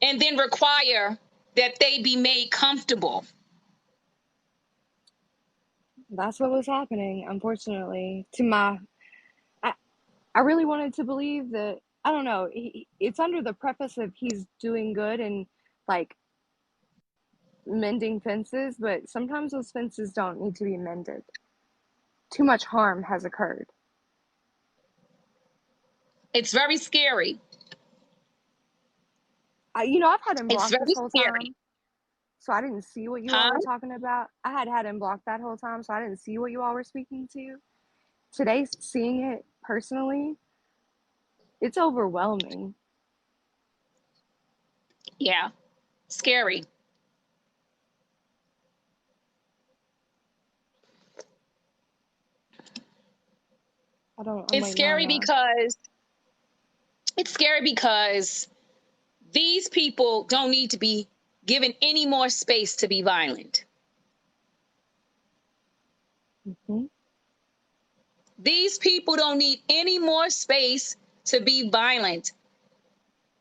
and then require that they be made comfortable. That's what was happening, unfortunately. I really wanted to believe that, I don't know, it's under the preface of he's doing good and like mending fences, but sometimes those fences don't need to be mended. Too much harm has occurred. It's very scary. I've had him It's blocked this very whole scary. time, so I didn't see what you all Huh? were talking about. I had him blocked that whole time, so I didn't see what you all were speaking to. Today, seeing it personally, it's overwhelming. Yeah. Scary. I'm It's waiting on scary because these people don't need to be given any more space to be violent. Mhm. These people don't need any more space to be violent.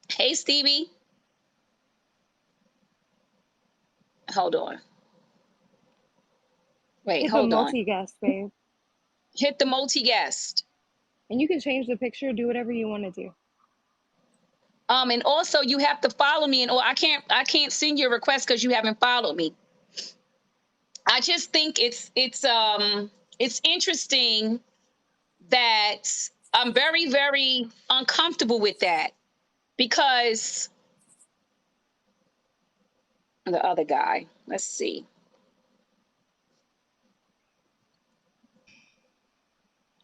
Hey, Stevie. Hold on. Wait, Hit the hold on. multi-guest, babe. Hit the multi-guest. And you can change the picture, do whatever you want to do. And also you have to follow me, and or I can't send you a request because you haven't followed me. I just think it's interesting that I'm very, very uncomfortable with that, because the other guy, let's see.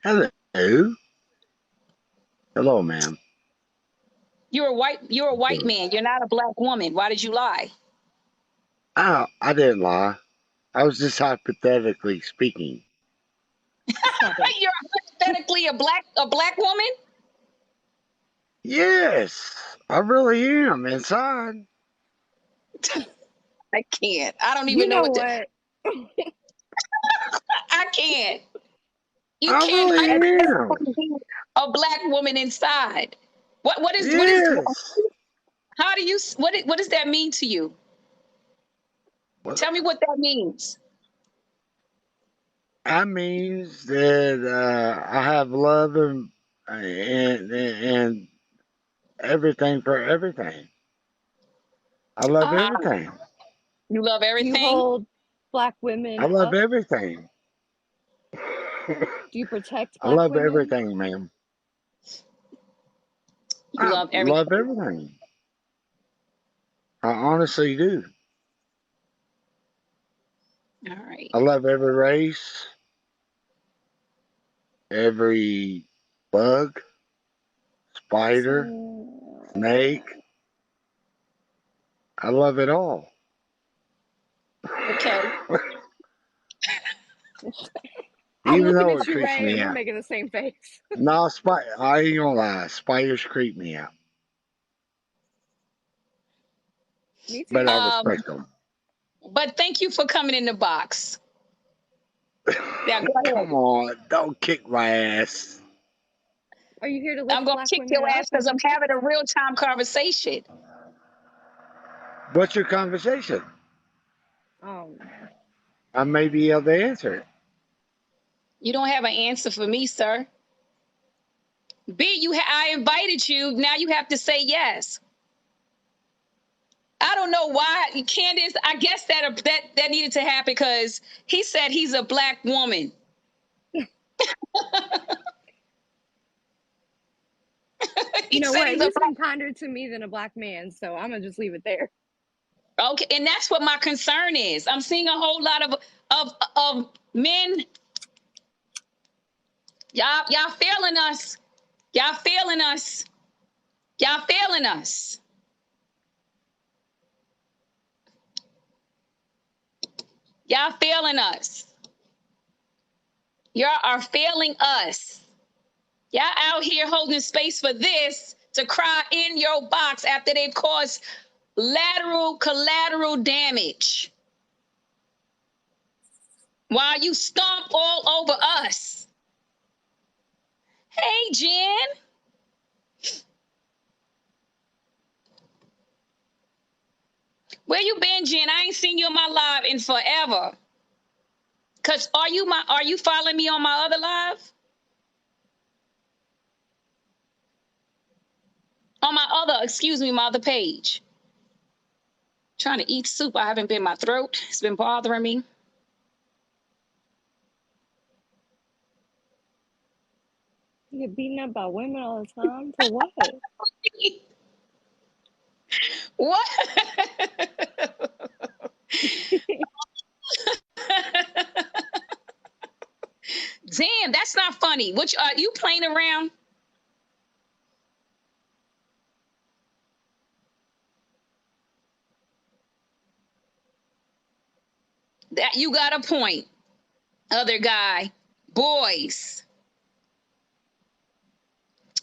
Hello. Hello, ma'am. You're a white man. You're not a black woman. Why did you lie? I didn't lie. I was just hypothetically speaking. Stop it. You're hypothetically a black woman? Yes, I really am inside. I can't. I don't You even know know what to. what? I can't. You I can't really am. hypothetically be a black woman inside. What is Yes. how do you what does that mean to you? Well, Tell me what that means. that means that I have love and everything for everything. I love Ah, everything. you love Do you everything? hold black I women love up? everything. Do you protect I black love women? everything, ma'am. You I love love everything. everything. I honestly do. All right. I love every race, every bug, spider, snake. I love it all. Okay. I'm Even looking though at it you, creeps Ray, and me you're out. making the same face. No, I ain't gonna lie. Spiders creep me out. Me But too. I Um, respect them. but thank you for coming in the box. Yeah, go ahead. Come on. Don't kick my ass. Are you here to I'm lift gonna black kick women your up ass and because I'm protect? having a real time conversation. What's your conversation? Man. I may be able to answer it. You don't have an answer for me, sir. I invited you. Now you have to say yes. I don't know why, Candace. I guess that needed to happen because he said he's a black woman. You He know said what? he's a He's been kinder to me than a black man, so I'm gonna just leave it there. okay, and that's what my concern is. I'm seeing a whole lot of men. Y'all failing us. Y'all failing us. Y'all failing us. Y'all failing us. Y'all are failing us. Y'all out here holding space for this to cry in your box after they've caused collateral damage. While you stomp all over us. Hey, Jen. Where you been, Jen? I ain't seen you on my live in forever. Cause are you following me on my other live? On my other page. Trying to eat soup. I haven't been in my throat. It's been bothering me. You get beaten up by women all the time for what? What? Damn, that's not funny. Which are you playing around? That you got a point. Other guy. Boys.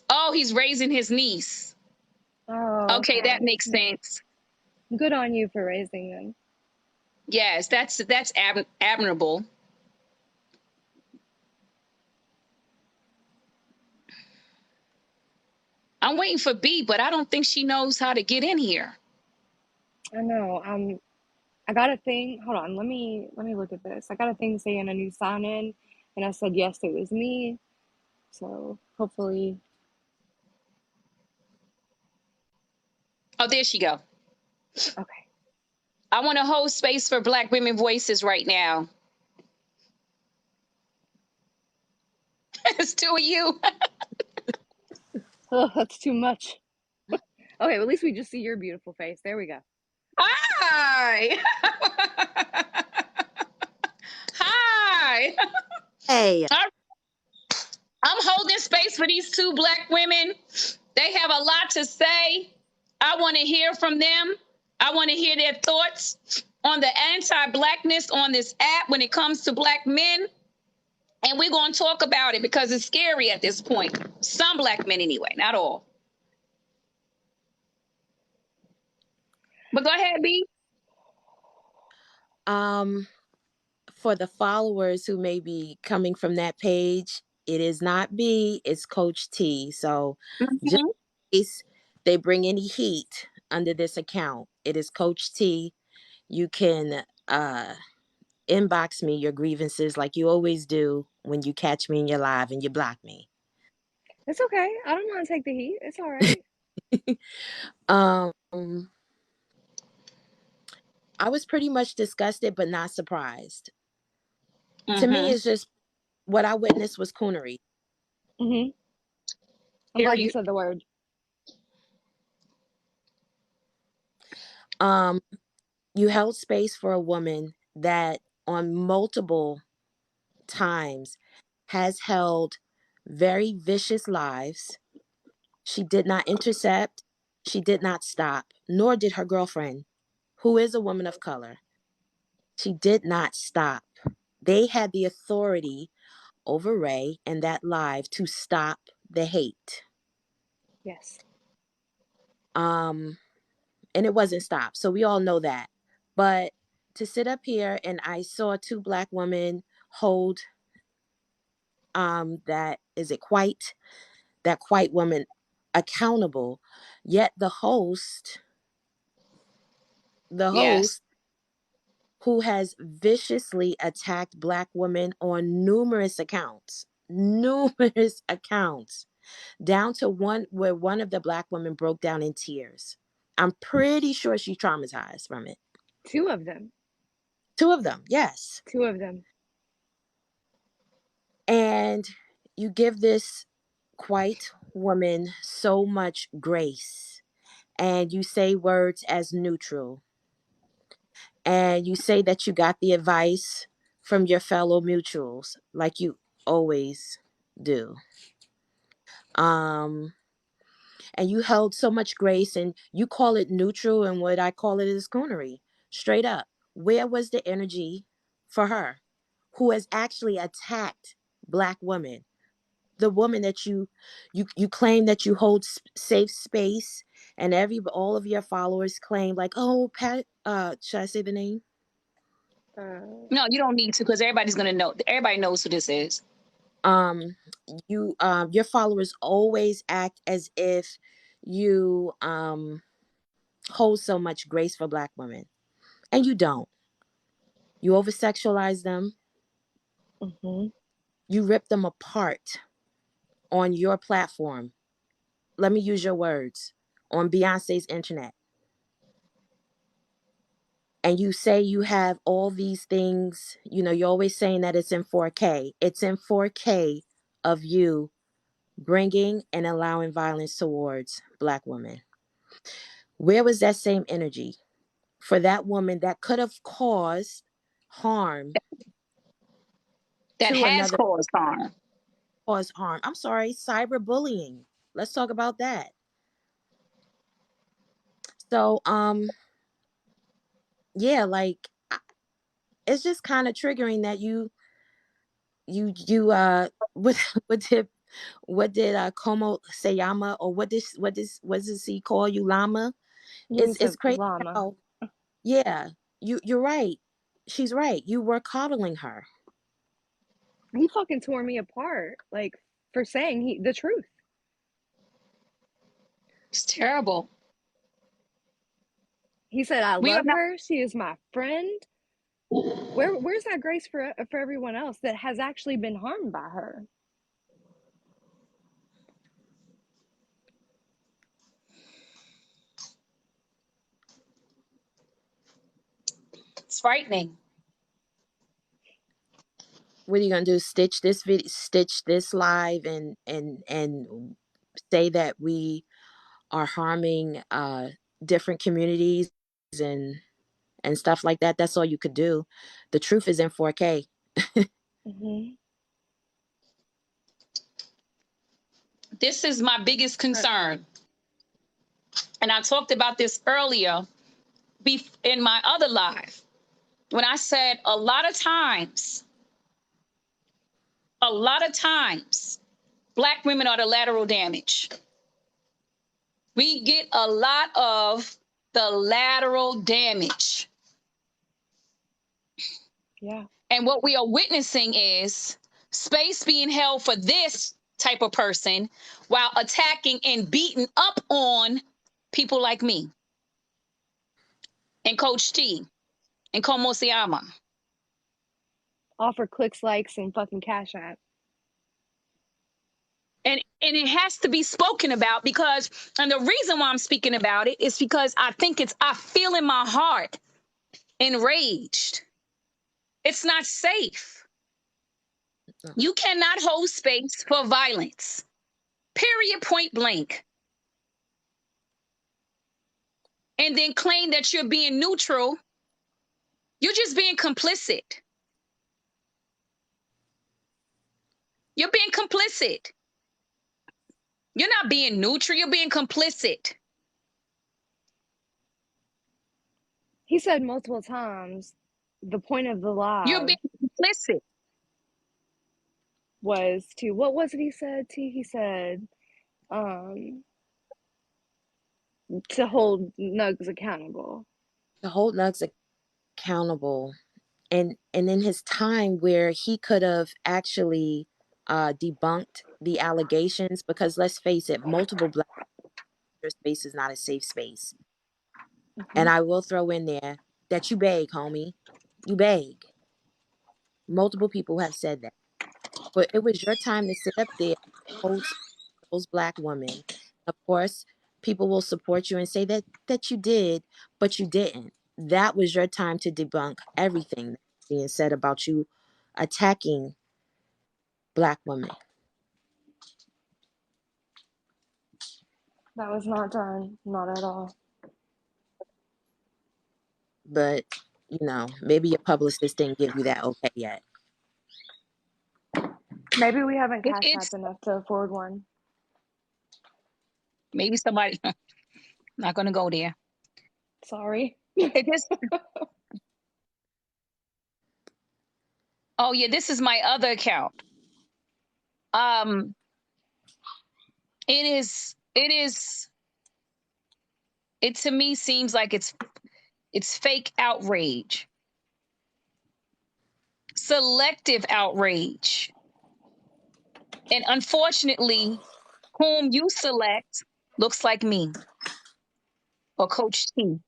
Oh, he's raising his niece. Oh, Okay, that makes sense. Good on you for raising them. Yes, that's admirable. I'm waiting for B, but I don't think she knows how to get in here. I know. I got a thing. Hold on. Let me look at this. I got a thing saying a new sign in, and I said yes, it was me. So hopefully. Oh, there she go. Okay. I want to hold space for Black women voices right now. It's two of you. Oh, that's too much. Okay, well, at least we just see your beautiful face. There we go. Hi. Hi. Hey. I'm holding space for these two Black women. They have a lot to say. I want to hear from them. I want to hear their thoughts on the anti-blackness on this app when it comes to Black men. And we're going to talk about it because it's scary at this point. Some Black men anyway, not all. But go ahead, B. For the followers who may be coming from that page, it is not B, it's Coach T. So just Mm-hmm. in case they bring any heat under this account, it is Coach T. You can inbox me your grievances like you always do when you catch me in your live and you block me. It's okay. I don't want to take the heat. It's all right. I was pretty much disgusted but not surprised. To me, Mm-hmm. it's just what I witnessed was coonery. I'm glad you said the word. You held space for a woman that on multiple times has held very vicious lives. She did not intercept. She did not stop, nor did her girlfriend, who is a woman of color. She did not stop. They had the authority over Ray and that live to stop the hate. Yes. And it wasn't stopped. So we all know that. But to sit up here and I saw two Black women hold that white woman accountable, yet the host Yes. who has viciously attacked Black women on numerous accounts down to one where one of the Black women broke down in tears. I'm pretty sure she's traumatized from it. Two of them. Yes. Two of them. And you give this white woman so much grace, and you say words as neutral, and you say that you got the advice from your fellow mutuals like you always do. And you held so much grace, and you call it neutral, and what I call it is coonery. Straight up, where was the energy for her, who has actually attacked Black women? The woman that you claim that you hold safe space, and all of your followers claim like, oh, Pat, should I say the name? No, you don't need to because everybody's going to know. Everybody knows who this is. Your followers always act as if you hold so much grace for Black women. And you don't. You over sexualize them. Mm-hmm. You rip them apart on your platform. Let me use your words, on Beyonce's internet. And you say you have all these things, you're always saying that it's in 4K. It's in 4K of you bringing and allowing violence towards Black women. Where was that same energy for that woman that could have caused harm That to has another, caused harm. cause harm? I'm sorry, cyberbullying. Let's talk about that. So, yeah, like it's just kind of triggering that what what did Como Sayama, or what does he call you, Lama? He It's said crazy llama. how, yeah, you're right. She's right. You were coddling her. He fucking tore me apart, like, for saying the truth. It's terrible. He said, "I We are love not. her. She is my friend." Where's that grace for everyone else that has actually been harmed by her? It's frightening. What are you gonna do? Stitch this live, and say that we are harming different communities and and stuff like that? That's all you could do. The truth is in 4K. Mm-hmm. This is my biggest concern. And I talked about this earlier in my other live when I said a lot of times, Black women are the lateral damage. We get a lot of the lateral damage. Yeah. And what we are witnessing is space being held for this type of person while attacking and beating up on people like me and Coach T and Como Siama. Offer clicks, likes, and fucking Cash App. And it has to be spoken about because, and the reason why I'm speaking about it is because I feel in my heart enraged. It's not safe. You cannot hold space for violence. Period, point blank. And then claim that you're being neutral. You're just being complicit. You're being complicit. You're not being neutral, you're being complicit. He said multiple times the point of the You're live being complicit. was to, what was it he said? He said, to hold Nugs accountable. To hold Nugs accountable, and in his time where he could have actually debunked the allegations, because let's face it, multiple Black space is not a safe space. Mm-hmm. And I will throw in there that you beg, homie. You beg. Multiple people have said that. But it was your time to sit up there and hold those Black women. Of course, people will support you and say that you did, but you didn't. That was your time to debunk everything that's being said about you attacking Black women. That was not done. Not at all. But, maybe your publicist didn't give you that okay yet. Maybe we haven't Cash It's App enough to afford one. maybe somebody, not going to go there. Sorry. It just, oh yeah, this is my other account. It to me seems like it's fake outrage, selective outrage. And unfortunately, whom you select looks like me or Coach T.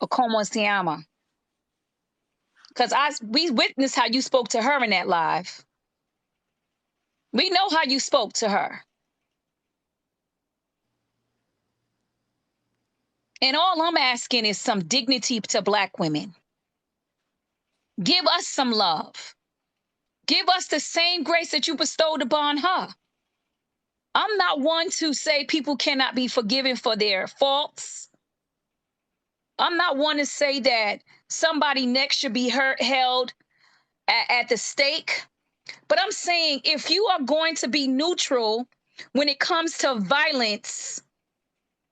or como se llama? Because we witnessed how you spoke to her in that live. We know how you spoke to her. And all I'm asking is some dignity to Black women. Give us some love. Give us the same grace that you bestowed upon her. I'm not one to say people cannot be forgiven for their faults. I'm not one to say that somebody next should be held at the stake. But I'm saying if you are going to be neutral when it comes to violence,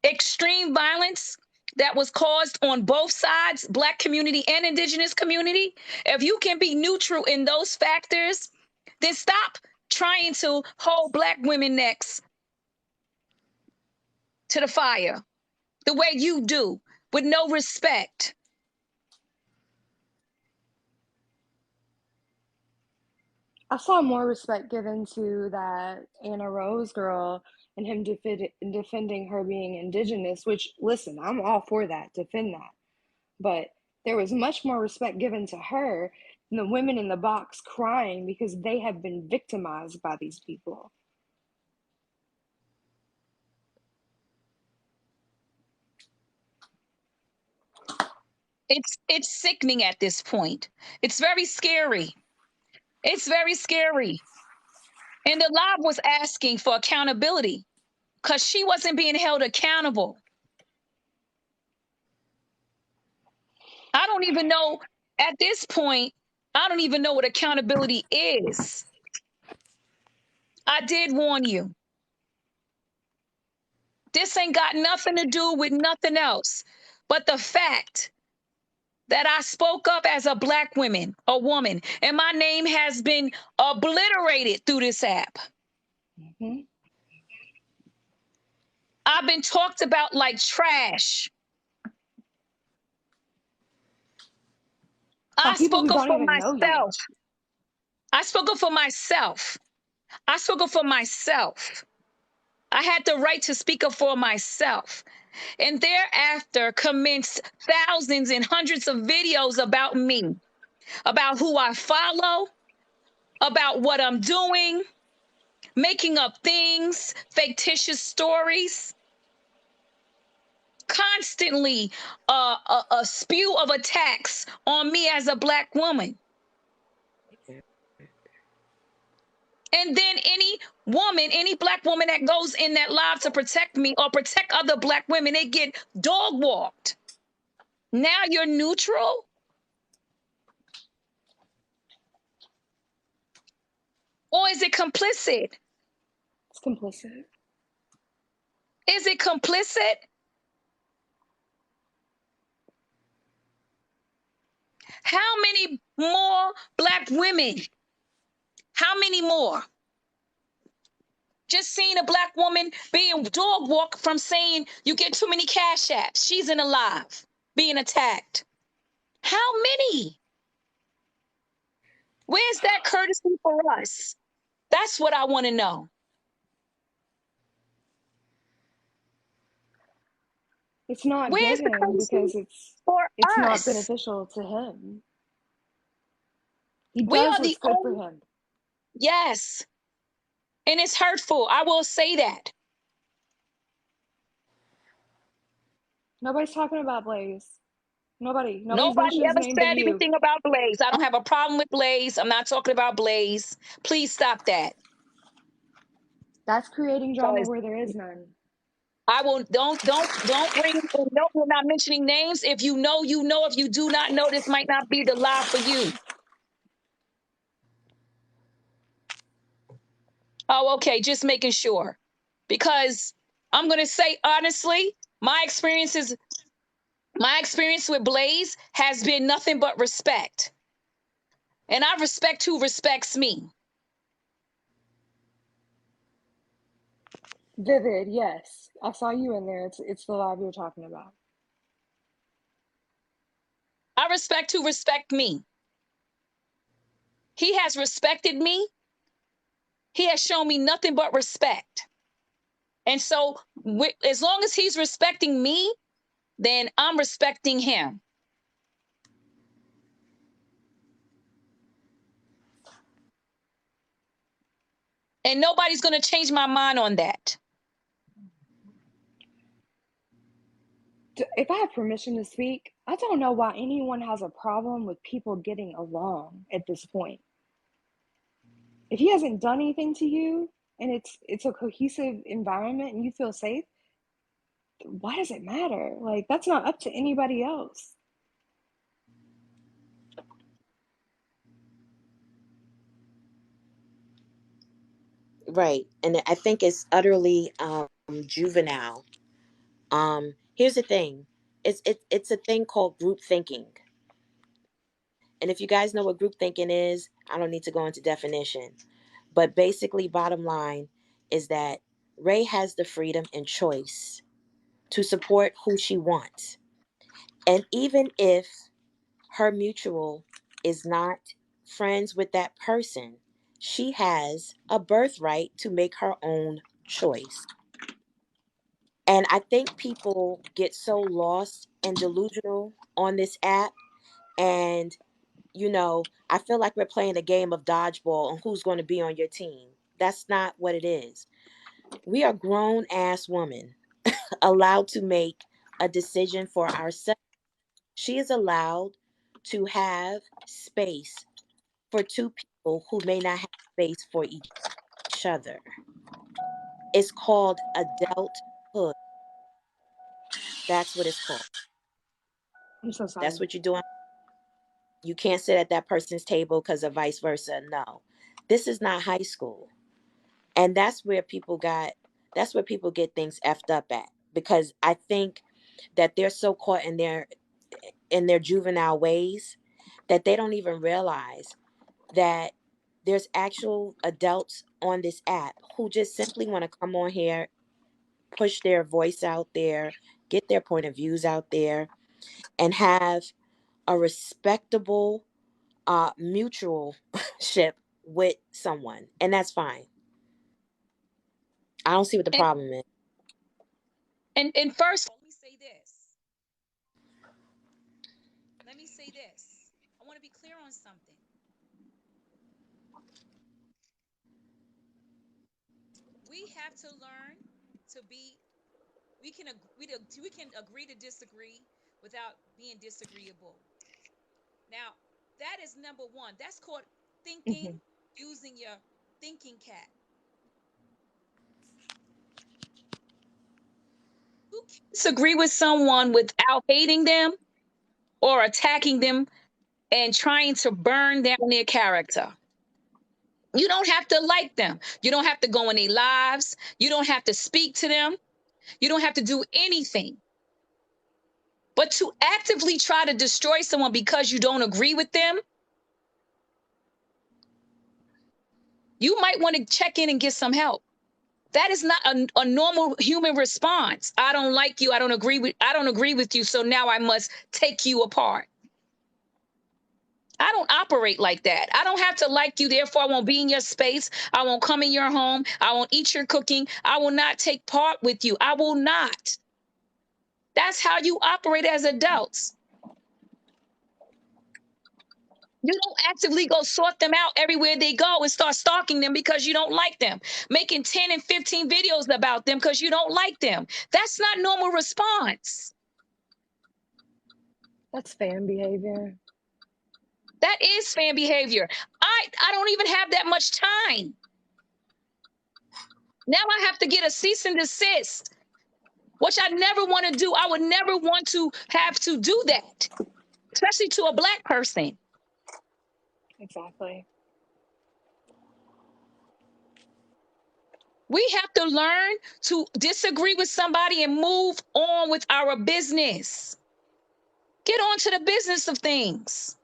extreme violence that was caused on both sides, Black community and Indigenous community, if you can be neutral in those factors, then stop trying to hold Black women necks to the fire the way you do, with no respect. I saw more respect given to that Anna Rose girl and him defending her being indigenous, which, listen, I'm all for that, defend that. But there was much more respect given to her than the women in the box crying because they have been victimized by these people. It's sickening at this point. It's very scary. It's very scary. And the live was asking for accountability because she wasn't being held accountable. I don't even know, at this point, I don't even know what accountability is. I did warn you. This ain't got nothing to do with nothing else but the fact that I spoke up as a Black woman, a woman, and my name has been obliterated through this app. Mm-hmm. I've been talked about like trash. I spoke up for myself. I spoke up for myself. I spoke up for myself. I had the right to speak up for myself. And thereafter commenced thousands and hundreds of videos about me, about who I follow, about what I'm doing, making up things, fictitious stories, constantly a spew of attacks on me as a Black woman. And then any woman, any Black woman that goes in that live to protect me or protect other Black women, they get dog walked. Now you're neutral? Or is it complicit? It's complicit. Is it complicit? How many more Black women? How many more? Just seeing a Black woman being dog walked from saying you get too many cash apps. She's in a live being attacked. How many? Where's that courtesy for us? That's what I want to know. It's not Where's the given courtesy because it's not us? beneficial to him. He We does are the what's good only, for him. yes. And it's hurtful. I will say that. Nobody's talking about Blaze. Nobody's Nobody mentioned his ever name but said you. anything about Blaze. I don't have a problem with Blaze. I'm not talking about Blaze. Please stop that. That's creating drama where there is none. I will don't bring, no, we're not mentioning names. If you know, you know. If you do not know, this might not be the live for you. Oh, okay, just making sure. Because I'm gonna say honestly, my experience with Blaze has been nothing but respect. And I respect who respects me. Vivid, yes. I saw you in there. It's the live you're talking about. I respect who respect me. He has respected me. He has shown me nothing but respect. And so as long as he's respecting me, then I'm respecting him. And nobody's going to change my mind on that. If I have permission to speak, I don't know why anyone has a problem with people getting along at this point. If he hasn't done anything to you and it's a cohesive environment and you feel safe, why does it matter? Like, that's not up to anybody else. Right. And I think it's utterly juvenile. Here's the thing. It's a thing called group thinking. And if you guys know what group thinking is, I don't need to go into definition. But basically, bottom line is that Ray has the freedom and choice to support who she wants. And even if her mutual is not friends with that person, she has a birthright to make her own choice. And I think people get so lost and delusional on this app. And, I feel like we're playing a game of dodgeball on who's going to be on your team. That's not what it is. We are grown ass women allowed to make a decision for ourselves. She is allowed to have space for two people who may not have space for each other. It's called adulthood. That's what it's called. I'm so That's sorry. what you're doing. You can't sit at that person's table because of vice versa. No, this is not high school. And that's where people get things effed up at, because I think that they're so caught in their juvenile ways that they don't even realize that there's actual adults on this app who just simply want to come on here, push their voice out there, get their point of views out there, and have a respectable mutual ship with someone. And that's fine. I don't see what the And problem is. and first, let me say this. Let me say this. I want to be clear on something. We have to learn to be. We can agree to disagree without being disagreeable. Now, that is number one. That's called Mm-hmm. thinking, using your thinking cap. You can disagree with someone without hating them or attacking them and trying to burn down their character. You don't have to like them. You don't have to go in their lives. You don't have to speak to them. You don't have to do anything. But to actively try to destroy someone because you don't agree with them, you might want to check in and get some help. That is not a normal human response. I don't like you. I don't agree with you. So now I must take you apart. I don't operate like that. I don't have to like you, therefore I won't be in your space. I won't come in your home. I won't eat your cooking. I will not take part with you. I will not. That's how you operate as adults. You don't actively go sort them out everywhere they go and start stalking them because you don't like them, making 10 and 15 videos about them because you don't like them. That's not normal response. That's fan behavior. That is fan behavior. I don't even have that much time. Now I have to get a cease and desist, which I never want to do. I would never want to have to do that, especially to a black person. Exactly. We have to learn to disagree with somebody and move on with our business. Get on to the business of things.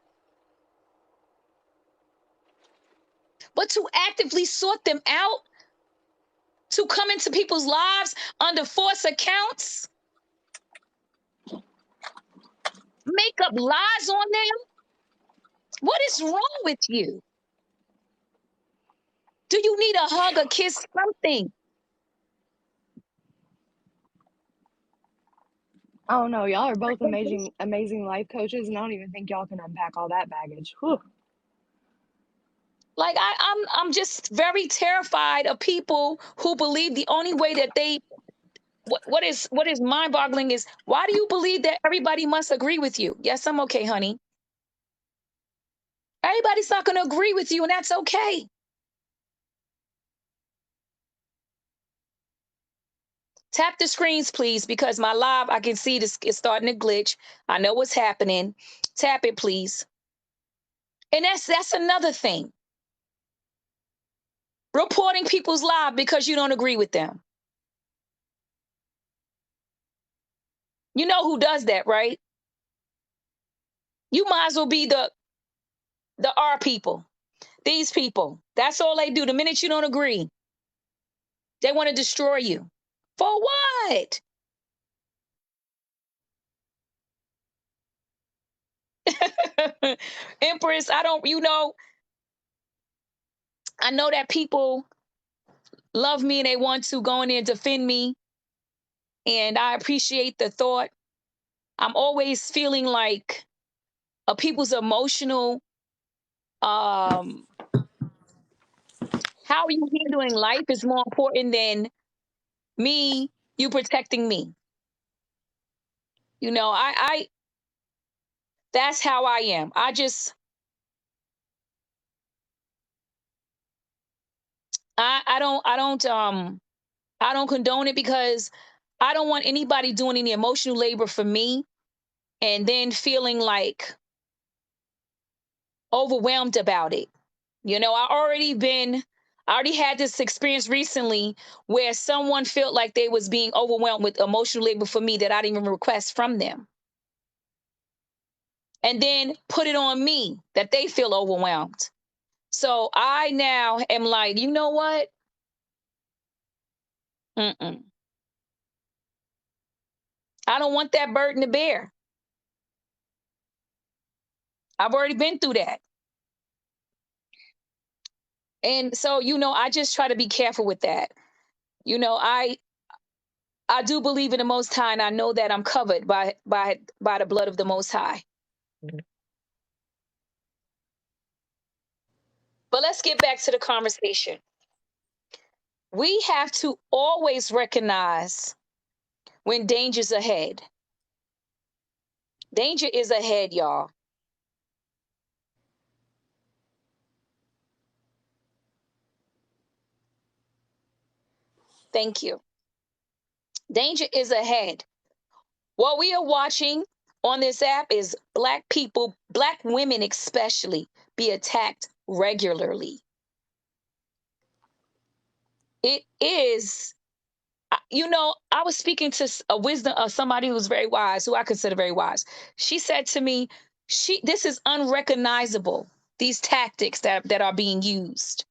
But to actively sort them out, to come into people's lives under false accounts, make up lies on them. What is wrong with you? Do you need a hug, a kiss, something? I don't know. Y'all are both amazing life coaches, and I don't even think y'all can unpack all that baggage. Whew. Like I'm just very terrified of people who believe the only way that they what is mind-boggling is, why do you believe that everybody must agree with you? Yes, I'm okay, honey. Everybody's not going to agree with you, and that's okay. Tap the screens, please, because my live, I can see this is starting to glitch. I know what's happening. Tap it, please. And that's another thing. Reporting people's live because you don't agree with them. You know who does that, right? You might as well be the R people. These people. That's all they do. The minute you don't agree, they want to destroy you. For what? Empress, I don't, I know that people love me and they want to go in there and defend me. And I appreciate the thought. I'm always feeling like people's emotional, how are you handling life is more important than you protecting me. That's how I am. I don't condone it because I don't want anybody doing any emotional labor for me and then feeling like overwhelmed about it. I already had this experience recently where someone felt like they was being overwhelmed with emotional labor for me that I didn't even request from them. And then put it on me that they feel overwhelmed. So I now am like, you know what? Mm-mm. I don't want that burden to bear. I've already been through that. And so, I just try to be careful with that. I do believe in the Most High, and I know that I'm covered by the blood of the Most High. But let's get back to the conversation. We have to always recognize when danger's ahead. Danger is ahead, y'all. Thank you. Danger is ahead. What we are watching on this app is Black people, Black women especially, be attacked regularly. It is, I was speaking to a wisdom of somebody who's very wise, who I consider very wise. She said to me, this is unrecognizable, these tactics that are being used.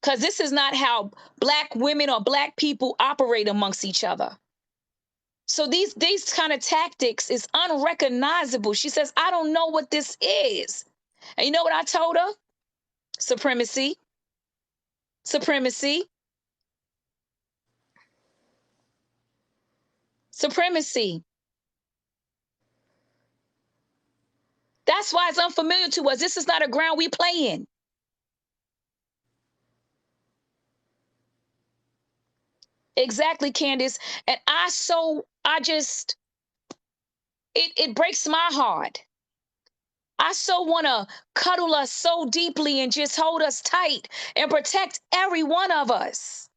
Because this is not how Black women or Black people operate amongst each other. So these kind of tactics is unrecognizable. She says, I don't know what this is. And you know what I told her? Supremacy. Supremacy. Supremacy. That's why it's unfamiliar to us. This is not a ground we play in. Exactly, Candace. And it breaks my heart. I so want to cuddle us so deeply and just hold us tight and protect every one of us.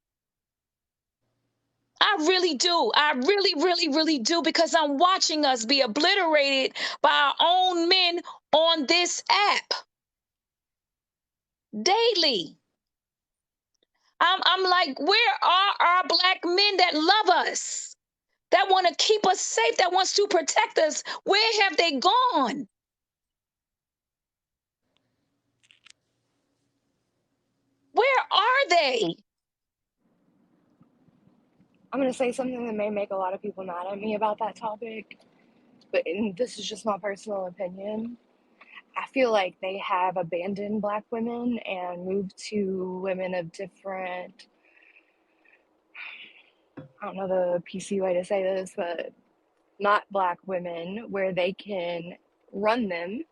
I really do. I really, really, really do, because I'm watching us be obliterated by our own men on this app daily. I'm like, where are our Black men that love us, that want to keep us safe, that wants to protect us? Where have they gone? Where are they? I'm going to say something that may make a lot of people mad at me about that topic, but this is just my personal opinion. I feel like they have abandoned Black women and moved to women of different, I don't know the PC way to say this, but not Black women, where they can run them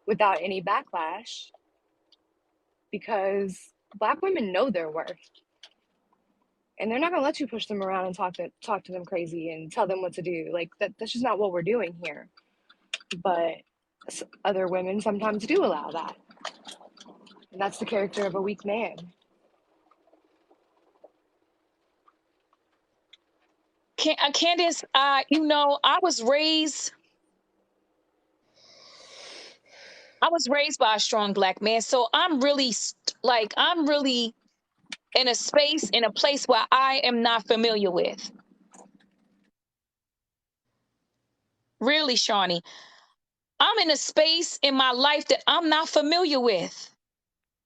without any backlash, because Black women know their worth, and they're not going to let you push them around and talk to them crazy and tell them what to do. Like that's just not what we're doing here. But other women sometimes do allow that, and that's the character of a weak man. Candace, I was raised by a strong Black man, so I'm really in a space, in a place where I am not familiar with. Really, Shawnee, I'm in a space in my life that I'm not familiar with,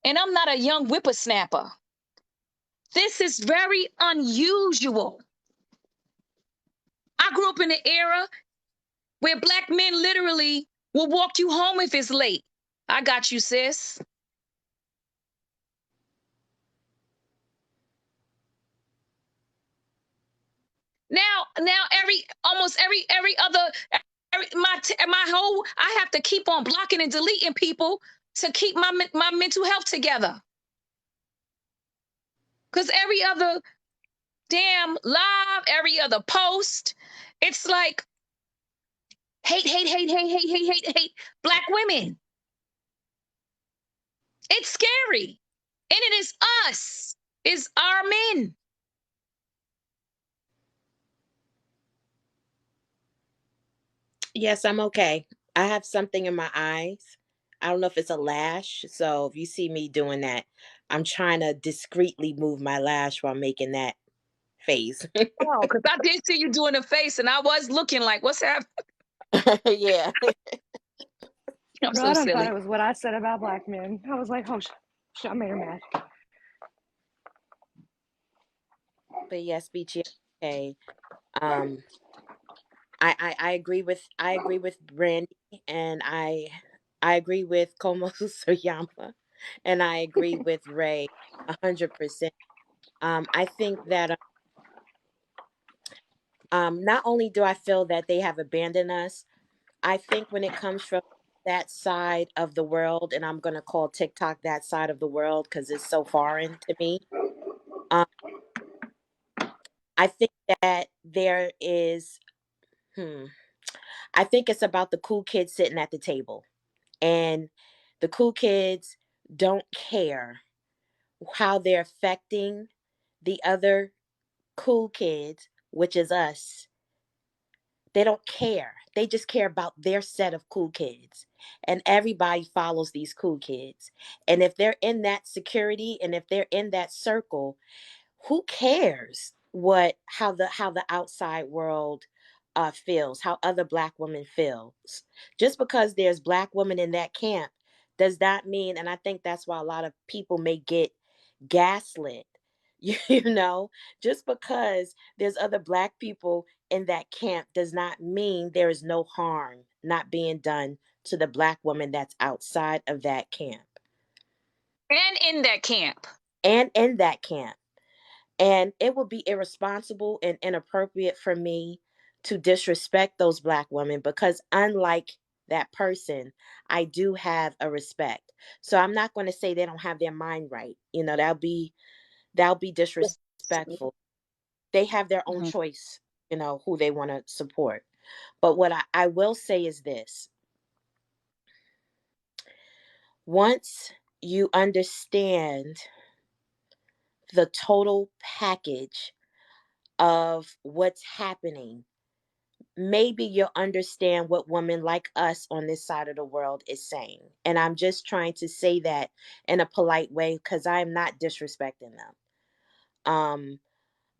and I'm not a young whippersnapper. This is very unusual. I grew up in an era where Black men literally will walk you home if it's late. I got you, sis. Now, every other, my whole, I have to keep on blocking and deleting people to keep my mental health together. Because every other damn live, every other post, it's like hate Black women. It's scary. And it is us, it's our men. Yes, I'm okay. I have something in my eyes. I don't know if it's a lash. So if you see me doing that, I'm trying to discreetly move my lash while making that face. Oh, because I did see you doing a face and I was looking like, what's happening? Yeah. I'm Girl, so I done thought silly. it was what I said about Black men. I was like, oh, shit, I made her mad. But yes, Beachy, okay. Um, I agree with Brandy, and I agree with Como Soyama, and I agree with Ray 100%. I think that not only do I feel that they have abandoned us, I think when it comes from that side of the world, and I'm gonna call TikTok that side of the world because it's so foreign to me. Um, I think that there is, hmm, I think it's about the cool kids sitting at the table, and the cool kids don't care how they're affecting the other cool kids, which is us. They don't care. They just care about their set of cool kids. And everybody follows these cool kids. And if they're in that security and if they're in that circle, who cares what how the outside world feels, how other Black women feels? Just because there's Black women in that camp does that mean, and I think that's why a lot of people may get gaslit. You know, just because there's other Black people in that camp does not mean there is no harm not being done to the Black woman that's outside of that camp And in that camp. and in that camp. And it would be irresponsible and inappropriate for me to disrespect those Black women because, unlike that person, I do have a respect. So I'm not going to say they don't have their mind right. You know, that'll be disrespectful. They have their own Mhm. choice, you know, who they want to support. But what I will say is this: once you understand the total package of what's happening, maybe you'll understand what women like us on this side of the world is saying. And I'm just trying to say that in a polite way because I'm not disrespecting them. Um,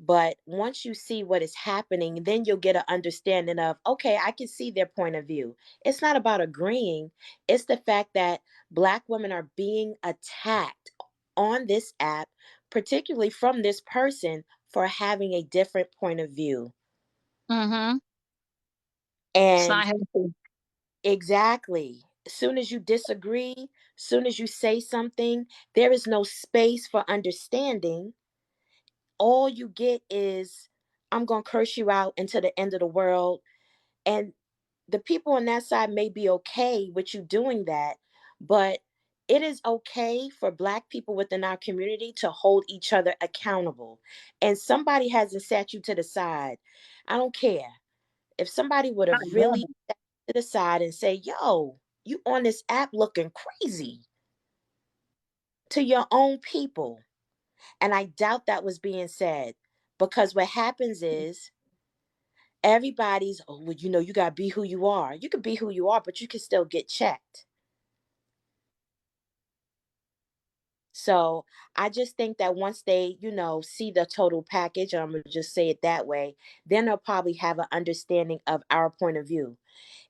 but once you see what is happening, then you'll get an understanding of, okay, I can see their point of view. It's not about agreeing, it's the fact that Black women are being attacked on this app, particularly from this person for having a different point of view. Mm-hmm. It's And not healthy. exactly. As soon as you disagree, soon as you say something, there is no space for understanding. All you get is, I'm going to curse you out into the end of the world. And the people on that side may be okay with you doing that, but it is okay for Black people within our community to hold each other accountable. And somebody hasn't sat you to the side. I don't care. If somebody would I have love really it. sat to the side and say, yo, you on this app looking crazy to your own people. And I doubt that was being said, because what happens is everybody's, oh, well, you got to be who you are. You can be who you are, but you can still get checked. So I just think that once they, see the total package, I'm going to just say it that way, then they'll probably have an understanding of our point of view.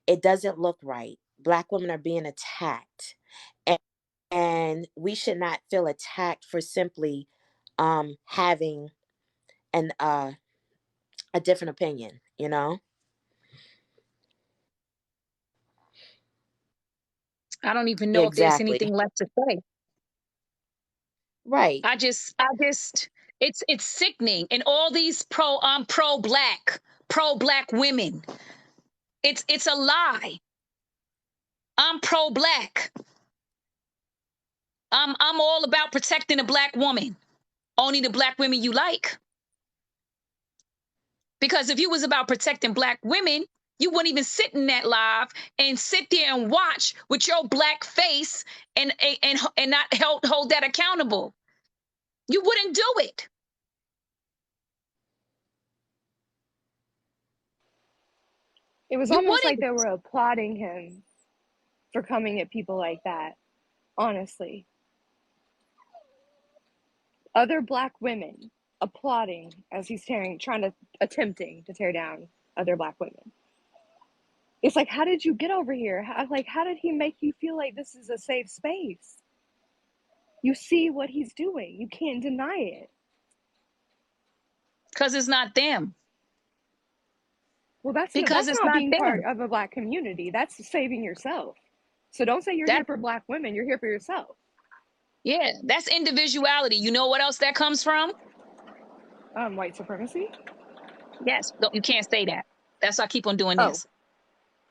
It doesn't look right. Black women are being attacked. And we should not feel attacked for simply having an a different opinion. I don't even know if there's Exactly. anything left to say. Right. I just, it's sickening. And all these pro black women. It's a lie. I'm pro black. I'm all about protecting the Black woman. Only the Black women you like. Because if you was about protecting Black women, you wouldn't even sit in that live and sit there and watch with your Black face and not hold that accountable. You wouldn't do it. It was You almost like wouldn't. they were applauding him for coming at people like that, honestly. Other Black women applauding as he's attempting to tear down other Black women. It's like, how did you get over here? How did he make you feel like this is a safe space? You see what he's doing. You can't deny it. Because it's not them. Well, Because that's it's not not being part them. of a Black community. That's saving yourself. So don't say you're That here for Black women. You're here for yourself. Yeah, that's individuality. You know what else that comes from? White supremacy. Yes. No, you can't say that. That's why I keep on doing Oh, this.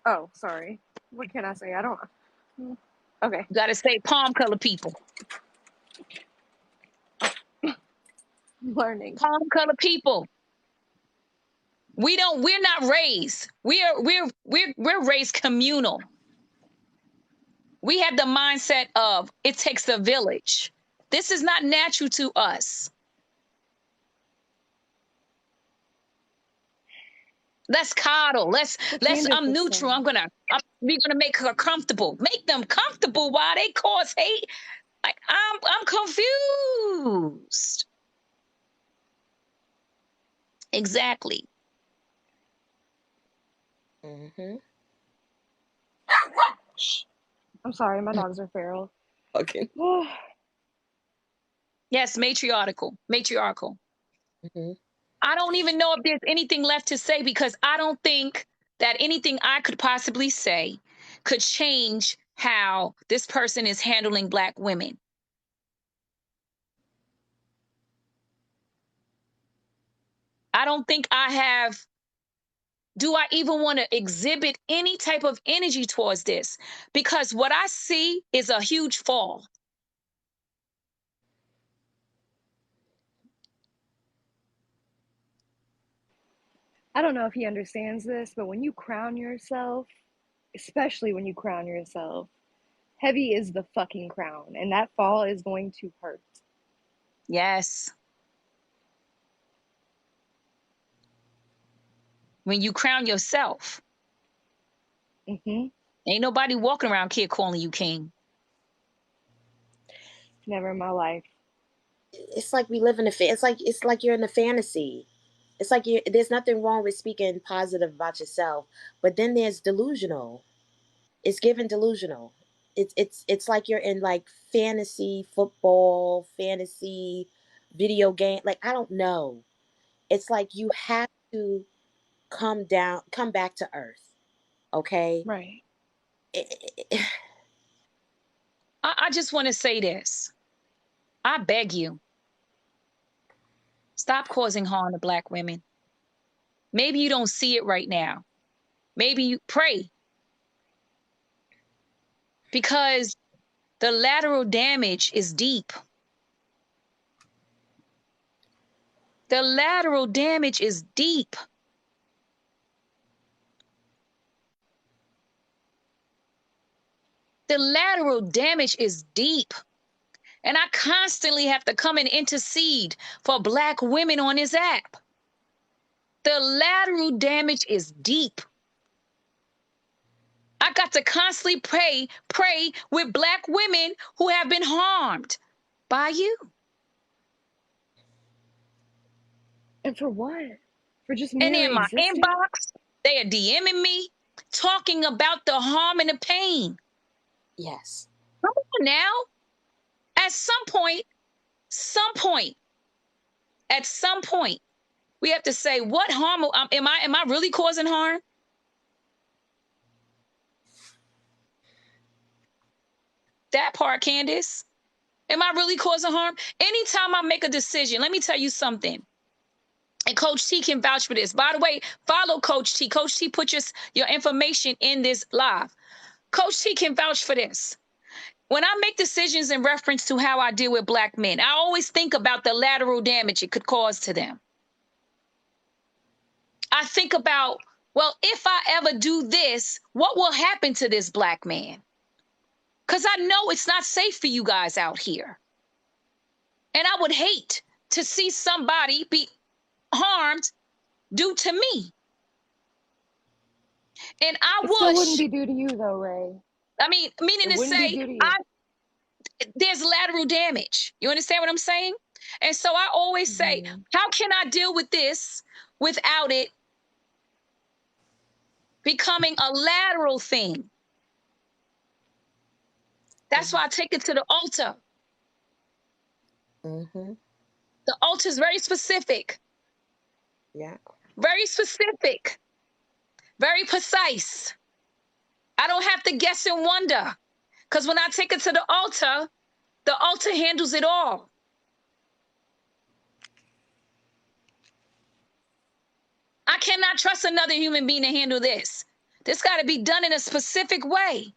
oh, sorry. What can I say? I don't. Okay, You gotta say palm color people. I'm learning. Palm color people. We're not raised. We're raised communal. We have the mindset of it takes a village. This is not natural to us. Let's coddle. But I'm Candace is neutral. saying, We're gonna make her comfortable. Make them comfortable while they cause hate. Like I'm confused. Exactly. Mm-hmm. I'm sorry, my dogs are feral. Okay. Yes, matriarchal. Matriarchal. Mm-hmm. I don't even know if there's anything left to say because I don't think that anything I could possibly say could change how this person is handling Black women. I don't think I have. Do I even want to exhibit any type of energy towards this? Because what I see is a huge fall. I don't know if he understands this, but when you crown yourself, especially when you crown yourself, heavy is the fucking crown, and that fall is going to hurt. Yes. When you crown yourself, Mm-hmm. ain't nobody walking around here calling you king. Never in my life. It's like we live in it's like you're in a fantasy. It's like there's nothing wrong with speaking positive about yourself, but then there's delusional. It's given delusional. It's like you're in like fantasy football, fantasy video game. Like I don't know. It's like you have to come back to earth. Okay. Right. I just want to say this. I beg you, stop causing harm to Black women. Maybe you don't see it right now. maybe you pray, because the lateral damage is deep. The lateral damage is deep. The lateral damage is deep. And I constantly have to come and intercede for Black women on this app. The lateral damage is deep. I got to constantly pray with Black women who have been harmed by you. And for what? For just And mere in my existing? inbox, they are DMing me, talking about the harm and the pain. Yes. Come on now. At some point, we have to say, what harm am I really causing harm? That part, Candace. Am I really causing harm? Anytime I make a decision, let me tell you something. And Coach T can vouch for this. By the way, follow Coach T. Coach T, put your information in this live. Coach T can vouch for this. When I make decisions in reference to how I deal with Black men, I always think about the lateral damage it could cause to them. I think about, well, if I ever do this, what will happen to this Black man? Because I know it's not safe for you guys out here. And I would hate to see somebody be harmed due to me. And It still wouldn't be due to you, though, Ray. Meaning It to wouldn't be say, due to you. there's lateral damage. You understand what I'm saying? And so I always say, how can I deal with this without it becoming a lateral thing? That's why I take it to the altar. Mm-hmm. The altar is very specific. Yeah. Very specific. Very precise. I don't have to guess and wonder. Because when I take it to the altar handles it all. I cannot trust another human being to handle this. This got to be done in a specific way.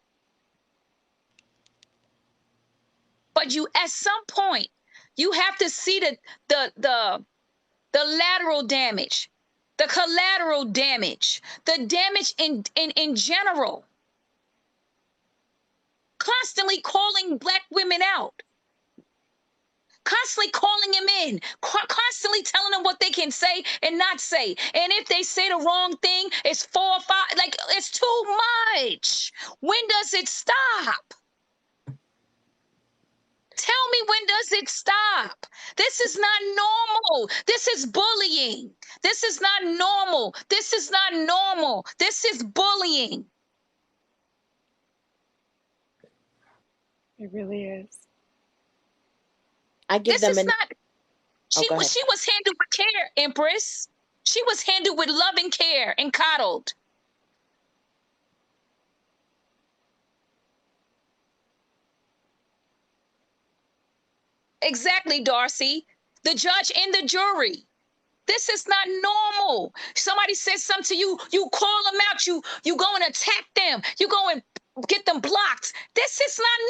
But you, at some point, you have to see the lateral damage, the collateral damage, the damage in general. Constantly calling Black women out. Constantly calling them in, constantly telling them what they can say and not say. And if they say the wrong thing, it's 4 or 5. Like, it's too much. When does it stop? Tell me, when does it stop? This is not normal. This is bullying. This is not normal. This is not normal. This is bullying. It really is. I give This them is an. not. She go ahead. she was handled with care, Empress. She was handled with love and care and coddled. Exactly, Darcy. The judge and the jury. This is not normal. Somebody says something to you, you call them out, you go and attack them, you go and get them blocked. This is not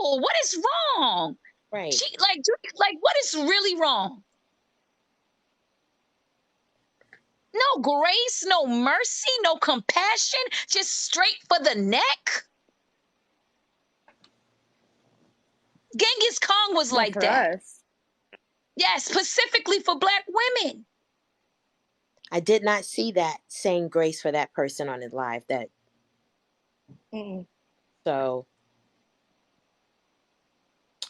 normal. What is wrong? Right. Like what is really wrong? No grace, no mercy, no compassion, just straight for the neck. Genghis Khan was Not like for that. us. Yes, specifically for Black women. I did not see that same grace for that person on his live. So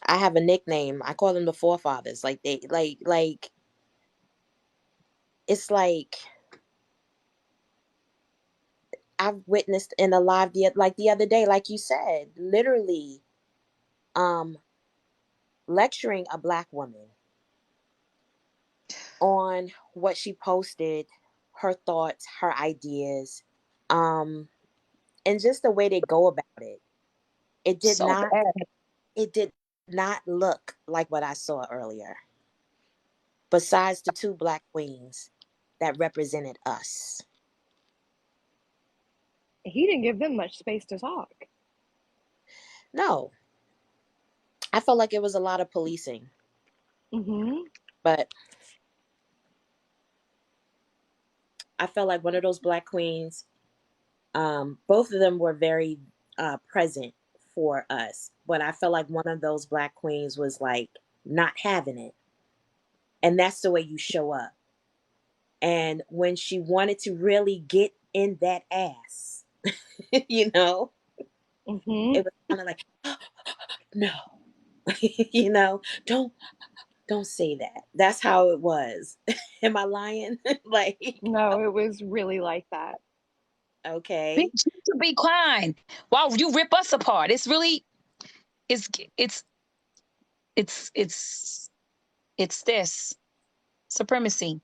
I have a nickname. I call them the forefathers. Like it's like I've witnessed in a live the other day, like you said, literally lecturing a Black woman on what she posted, her thoughts, her ideas, and just the way they go about it. It did So not bad. it did not look like what I saw earlier. Besides the 2 Black queens that represented us. He didn't give them much space to talk. No, I felt like it was a lot of policing. But I felt like one of those Black queens, both of them were very present for us. But I felt like one of those Black queens was like not having it. And that's the way you show up. And when she wanted to really get in that ass, you know, it was kind of like, no, you know, don't say that. That's how it was. Am I lying? Like, No, it was really like that. okay. Be quiet while you rip us apart. It's really, it's it's it's this supremacy,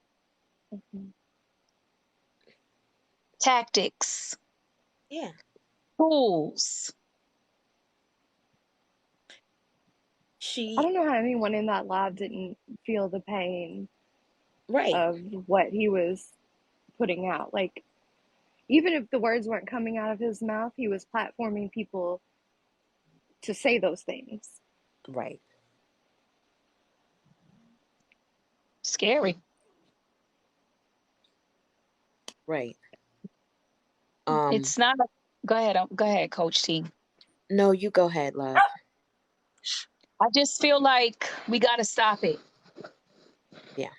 tactics, Yeah. tools. I She, don't know how anyone in that lab didn't feel the pain right, of what he was putting out. Like, even if the words weren't coming out of his mouth, he was platforming people to say those things. right, Scary. right. It's not. Go ahead, Coach T. No, you go ahead, love. I just feel like we got to stop it. Yeah.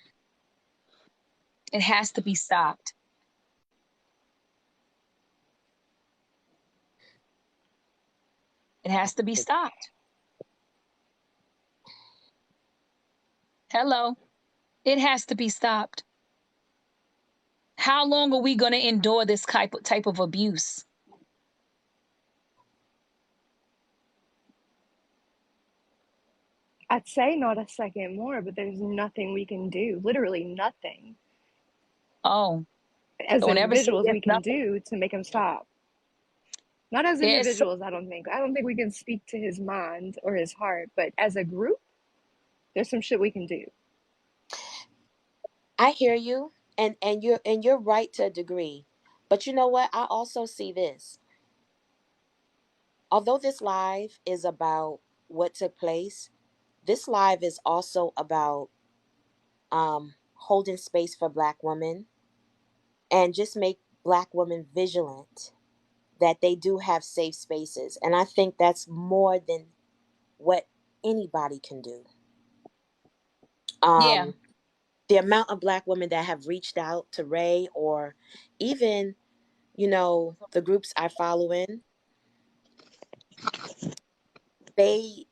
It has to be stopped. It has to be stopped. Hello. It has to be stopped. How long are we going to endure this type of abuse? I'd say not a second more, but there's nothing we can do. Literally nothing. Oh, As don't ever say individuals there's we can nothing. do to make him stop. Not as There's individuals, I don't think. I don't think we can speak to his mind or his heart, but as a group, there's some shit we can do. I hear you, and you're right to a degree. But you know what? I also see this. Although this live is about what took place, this live is also about holding space for Black women and just make Black women vigilant that they do have safe spaces. And I think that's more than what anybody can do. yeah. Um, the amount of Black women that have reached out to Ray, or even, the groups I follow in, they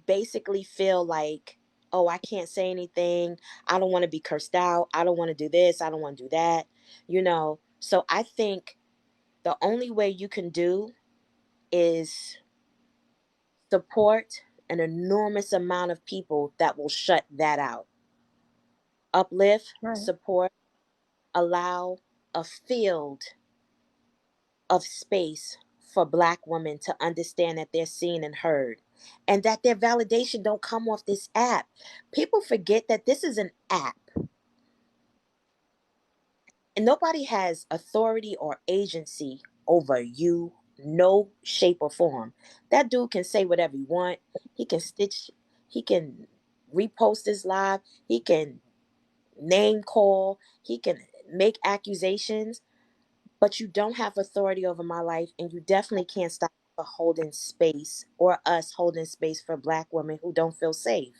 basically feel like, oh, I can't say anything. I don't want to be cursed out. I don't want to do this. I don't want to do that. So I think the only way you can do is support an enormous amount of people that will shut that out. Uplift, Right. support, allow a field of space for Black women to understand that they're seen and heard, and that their validation don't come off this app. People forget that this is an app, and nobody has authority or agency over you, no shape or form. That dude can say whatever he want. He can repost his live, he can name call, he can make accusations, but you don't have authority over my life, and you definitely can't stop for holding space, or us holding space for Black women who don't feel safe.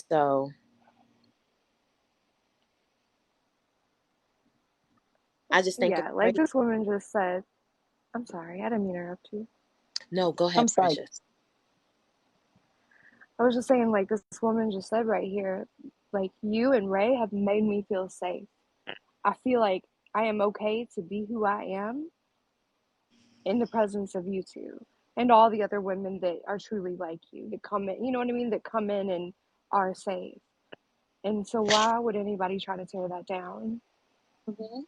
So I just think it's Yeah, like great. this woman just said. I'm sorry, I didn't mean to interrupt you. No, go I'm ahead, sorry. Precious. I was just saying, like this woman just said right here, like you and Ray have made me feel safe. I feel like I am okay to be who I am in the presence of you two and all the other women that are truly like you, that come in, you know what I mean, that come in and are safe. And so why would anybody try to tear that down? Mhm.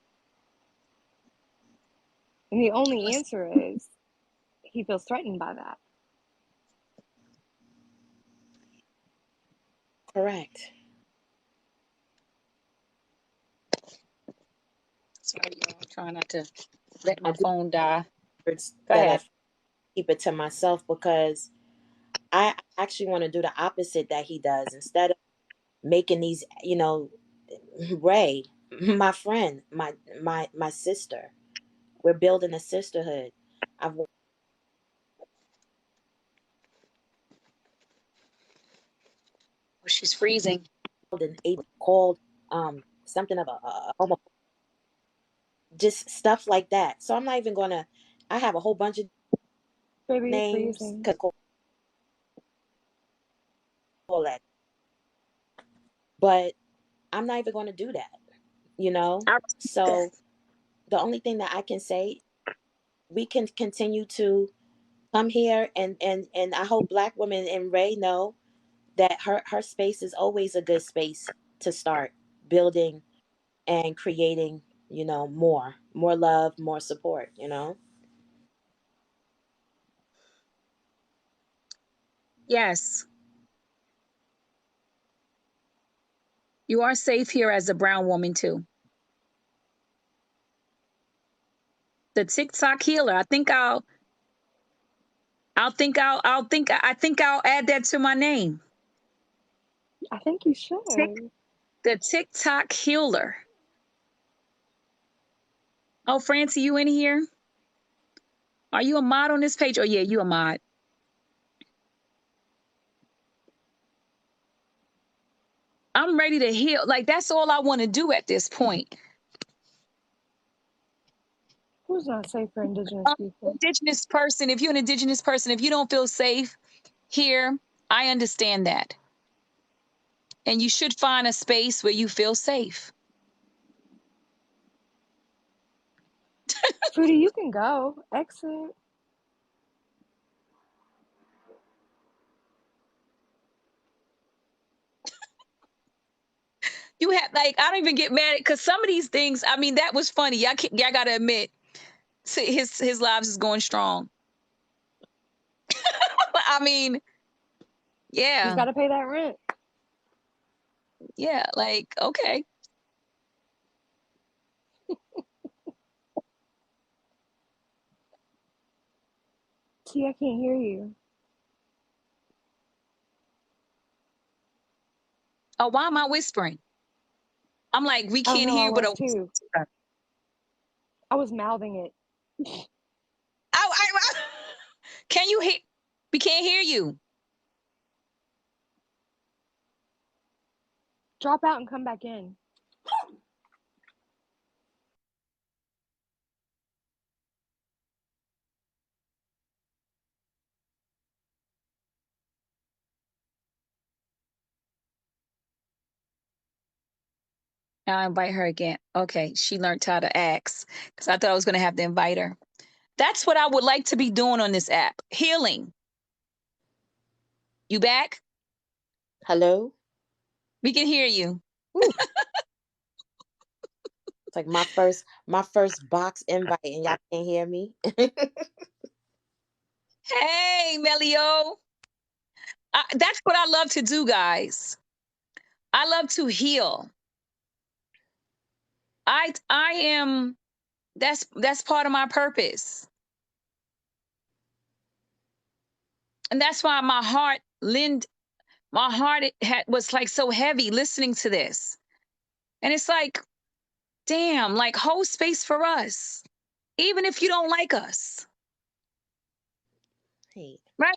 And the only answer is he feels threatened by that. Correct. Sorry, y'all. I'm trying not to let I my do phone die. words Go that I ahead. keep it to myself because I actually want to do the opposite that he does. Instead of making these, Ray, my friend, my sister, we're building a sisterhood. I've Oh, she's freezing. called something of a homo, just stuff like that. So I'm not even gonna. I have a whole bunch of Baby, you're names freezing. because all that, but I'm not even going to do that. I respect that. So the only thing that I can say, we can continue to come here, and I hope Black women and Ray know that her space is always a good space to start building and creating, more love, more support. Yes, you are safe here as a brown woman too. The TikTok healer. I think I'll add that to my name. I think you Tick, should. the TikTok healer. Oh, Francie, you in here? Are you a mod on this page? Oh yeah, you a mod. I'm ready to heal. Like that's all I want to do at this point. Who's not safe for Indigenous people? Indigenous person, if you're an Indigenous person, if you don't feel safe here, I understand that. And you should find a space where you feel safe. Fruity, you can go. Exit. You have like I don't even get mad because some of these things. I mean, that was funny. Y'all gotta admit, his lives is going strong. I mean, He's yeah, got to pay that rent. yeah. Like okay, T, I can't hear you. oh, why am I whispering? I'm like we I don't can't know. hear I you, but was too. I was mouthing it. can you hear? We can't hear you. Drop out and come back in. I'll invite her again. Okay, she learned how to ask because I thought I was going to have to invite her. That's what I would like to be doing on this app. Healing. You back? Hello. We can hear you. Woo. It's like my first box invite, and y'all can't hear me. Hey, Melio. That's what I love to do, guys. I love to heal. I am that's part of my purpose. And that's why my heart was like so heavy listening to this. And it's like, damn, like hold space for us. Even if you don't like us. Hey, Right?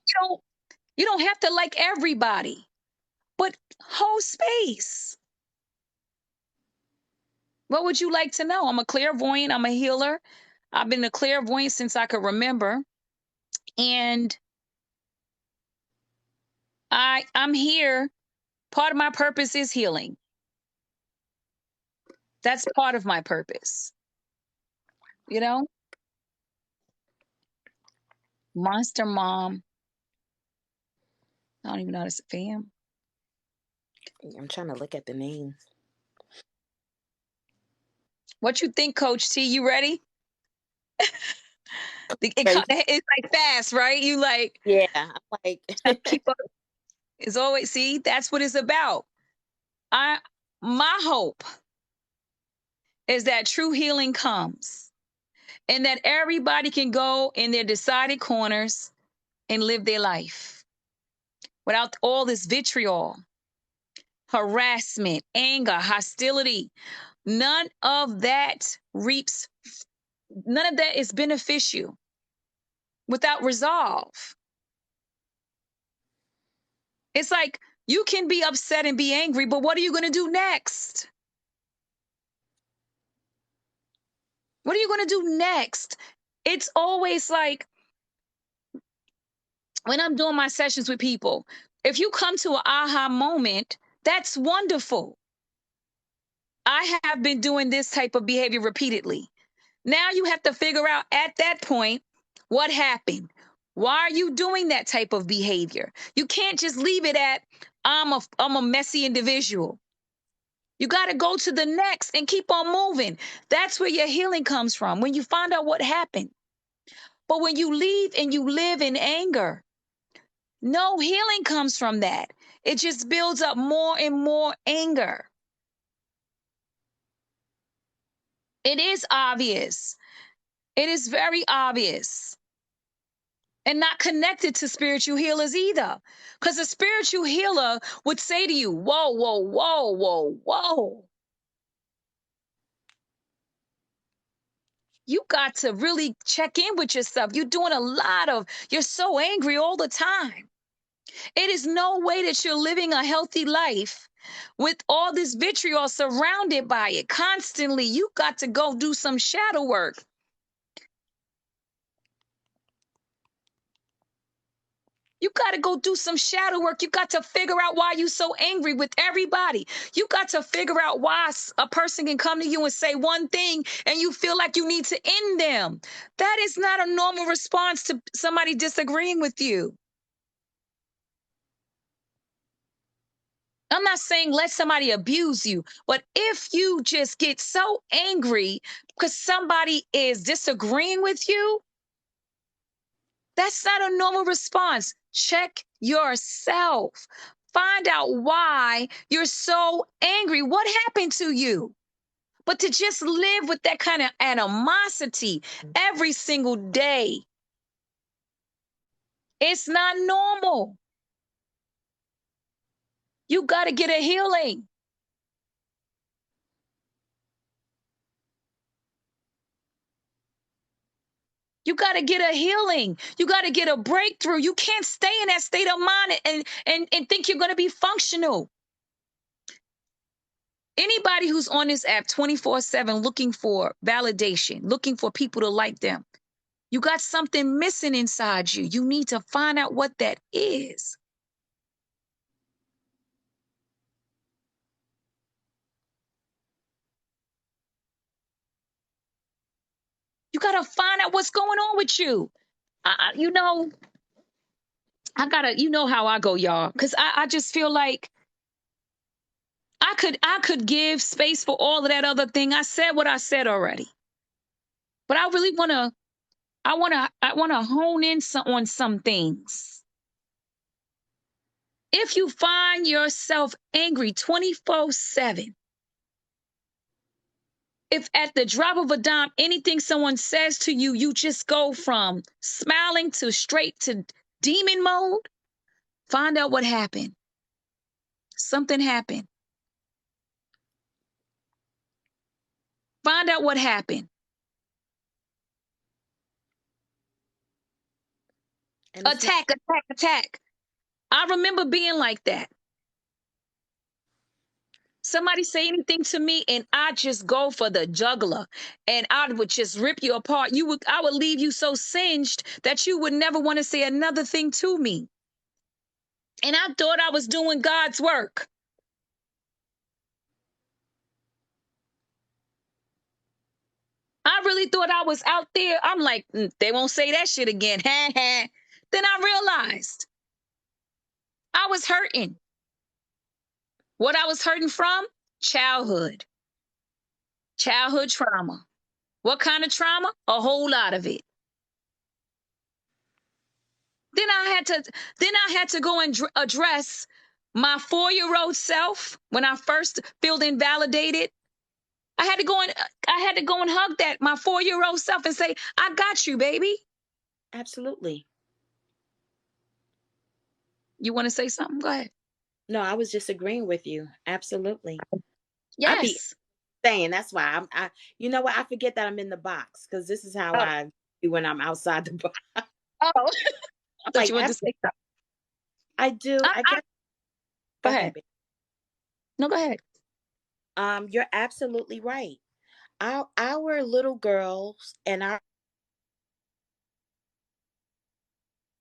You don't have to like everybody, but hold space. What would you like to know? I'm a clairvoyant, I'm a healer. I've been a clairvoyant since I could remember. And I'm here. Part of my purpose is healing. That's part of my purpose. You know? Monster mom. I don't even know how to say fam. I'm trying to look at the name. What you think, Coach T? You ready? Ready? It's like fast, right? You like Yeah, I'm like, keep up. It's always see, that's what it's about. My hope is that true healing comes and that everybody can go in their decided corners and live their life without all this vitriol, harassment, anger, hostility. None of that is beneficial without resolve. It's like you can be upset and be angry, but what are you going to do next? What are you going to do next? It's always like when I'm doing my sessions with people, if you come to an aha moment, that's wonderful. I have been doing this type of behavior repeatedly. Now you have to figure out at that point what happened. Why are you doing that type of behavior? You can't just leave it at I'm a messy individual. You got to go to the next and keep on moving. That's where your healing comes from, when you find out what happened. But when you leave and you live in anger, no healing comes from that. It just builds up more and more anger. It is obvious. It is very obvious. And not connected to spiritual healers either. Because a spiritual healer would say to you, whoa, whoa, whoa, whoa, whoa. You got to really check in with yourself. You're so angry all the time. It is no way that you're living a healthy life with all this vitriol surrounded by it constantly. You got to go do some shadow work. You got to go do some shadow work. You got to figure out why you're so angry with everybody. You got to figure out why a person can come to you and say one thing and you feel like you need to end them. That is not a normal response to somebody disagreeing with you. I'm not saying let somebody abuse you, but if you just get so angry because somebody is disagreeing with you, that's not a normal response. Check yourself. Find out why you're so angry. What happened to you? But to just live with that kind of animosity every single day, it's not normal. You got to get a healing. You got to get a healing. You got to get a breakthrough. You can't stay in that state of mind and think you're going to be functional. Anybody who's on this app 24/7 looking for validation, looking for people to like them, you got something missing inside you. You need to find out what that is. You got to find out what's going on with you. You know how I go, y'all, because I just feel like I could give space for all of that other thing. I said what I said already. But I really want to hone in on some things. If you find yourself angry 24/7, if at the drop of a dime, anything someone says to you, you just go from smiling to straight to demon mode, find out what happened. Something happened. Find out what happened. Attack. I remember being like that. Somebody say anything to me and I just go for the jugular and I would just rip you apart. I would leave you so singed that you would never want to say another thing to me. And I thought I was doing God's work. I really thought I was out there. I'm like, they won't say that shit again. Then I realized I was hurting. What I was hurting from? Childhood trauma. What kind of trauma? A whole lot of it. Then I had to go and address my 4-year-old self when I first felt invalidated. I had to go and hug that my 4-year-old self and say, I got you, baby. Absolutely. You want to say something? Go ahead. No, I was just agreeing with you. Absolutely. I be Yes. saying that's why I you know what, I forget that I'm in the box because this is how Oh, I do when I'm outside the box. oh. I'm Thought like, you wanted to say something. I do. I I, guess. go Go ahead, ahead. babe. No, go ahead. You're absolutely right. Our little girls and our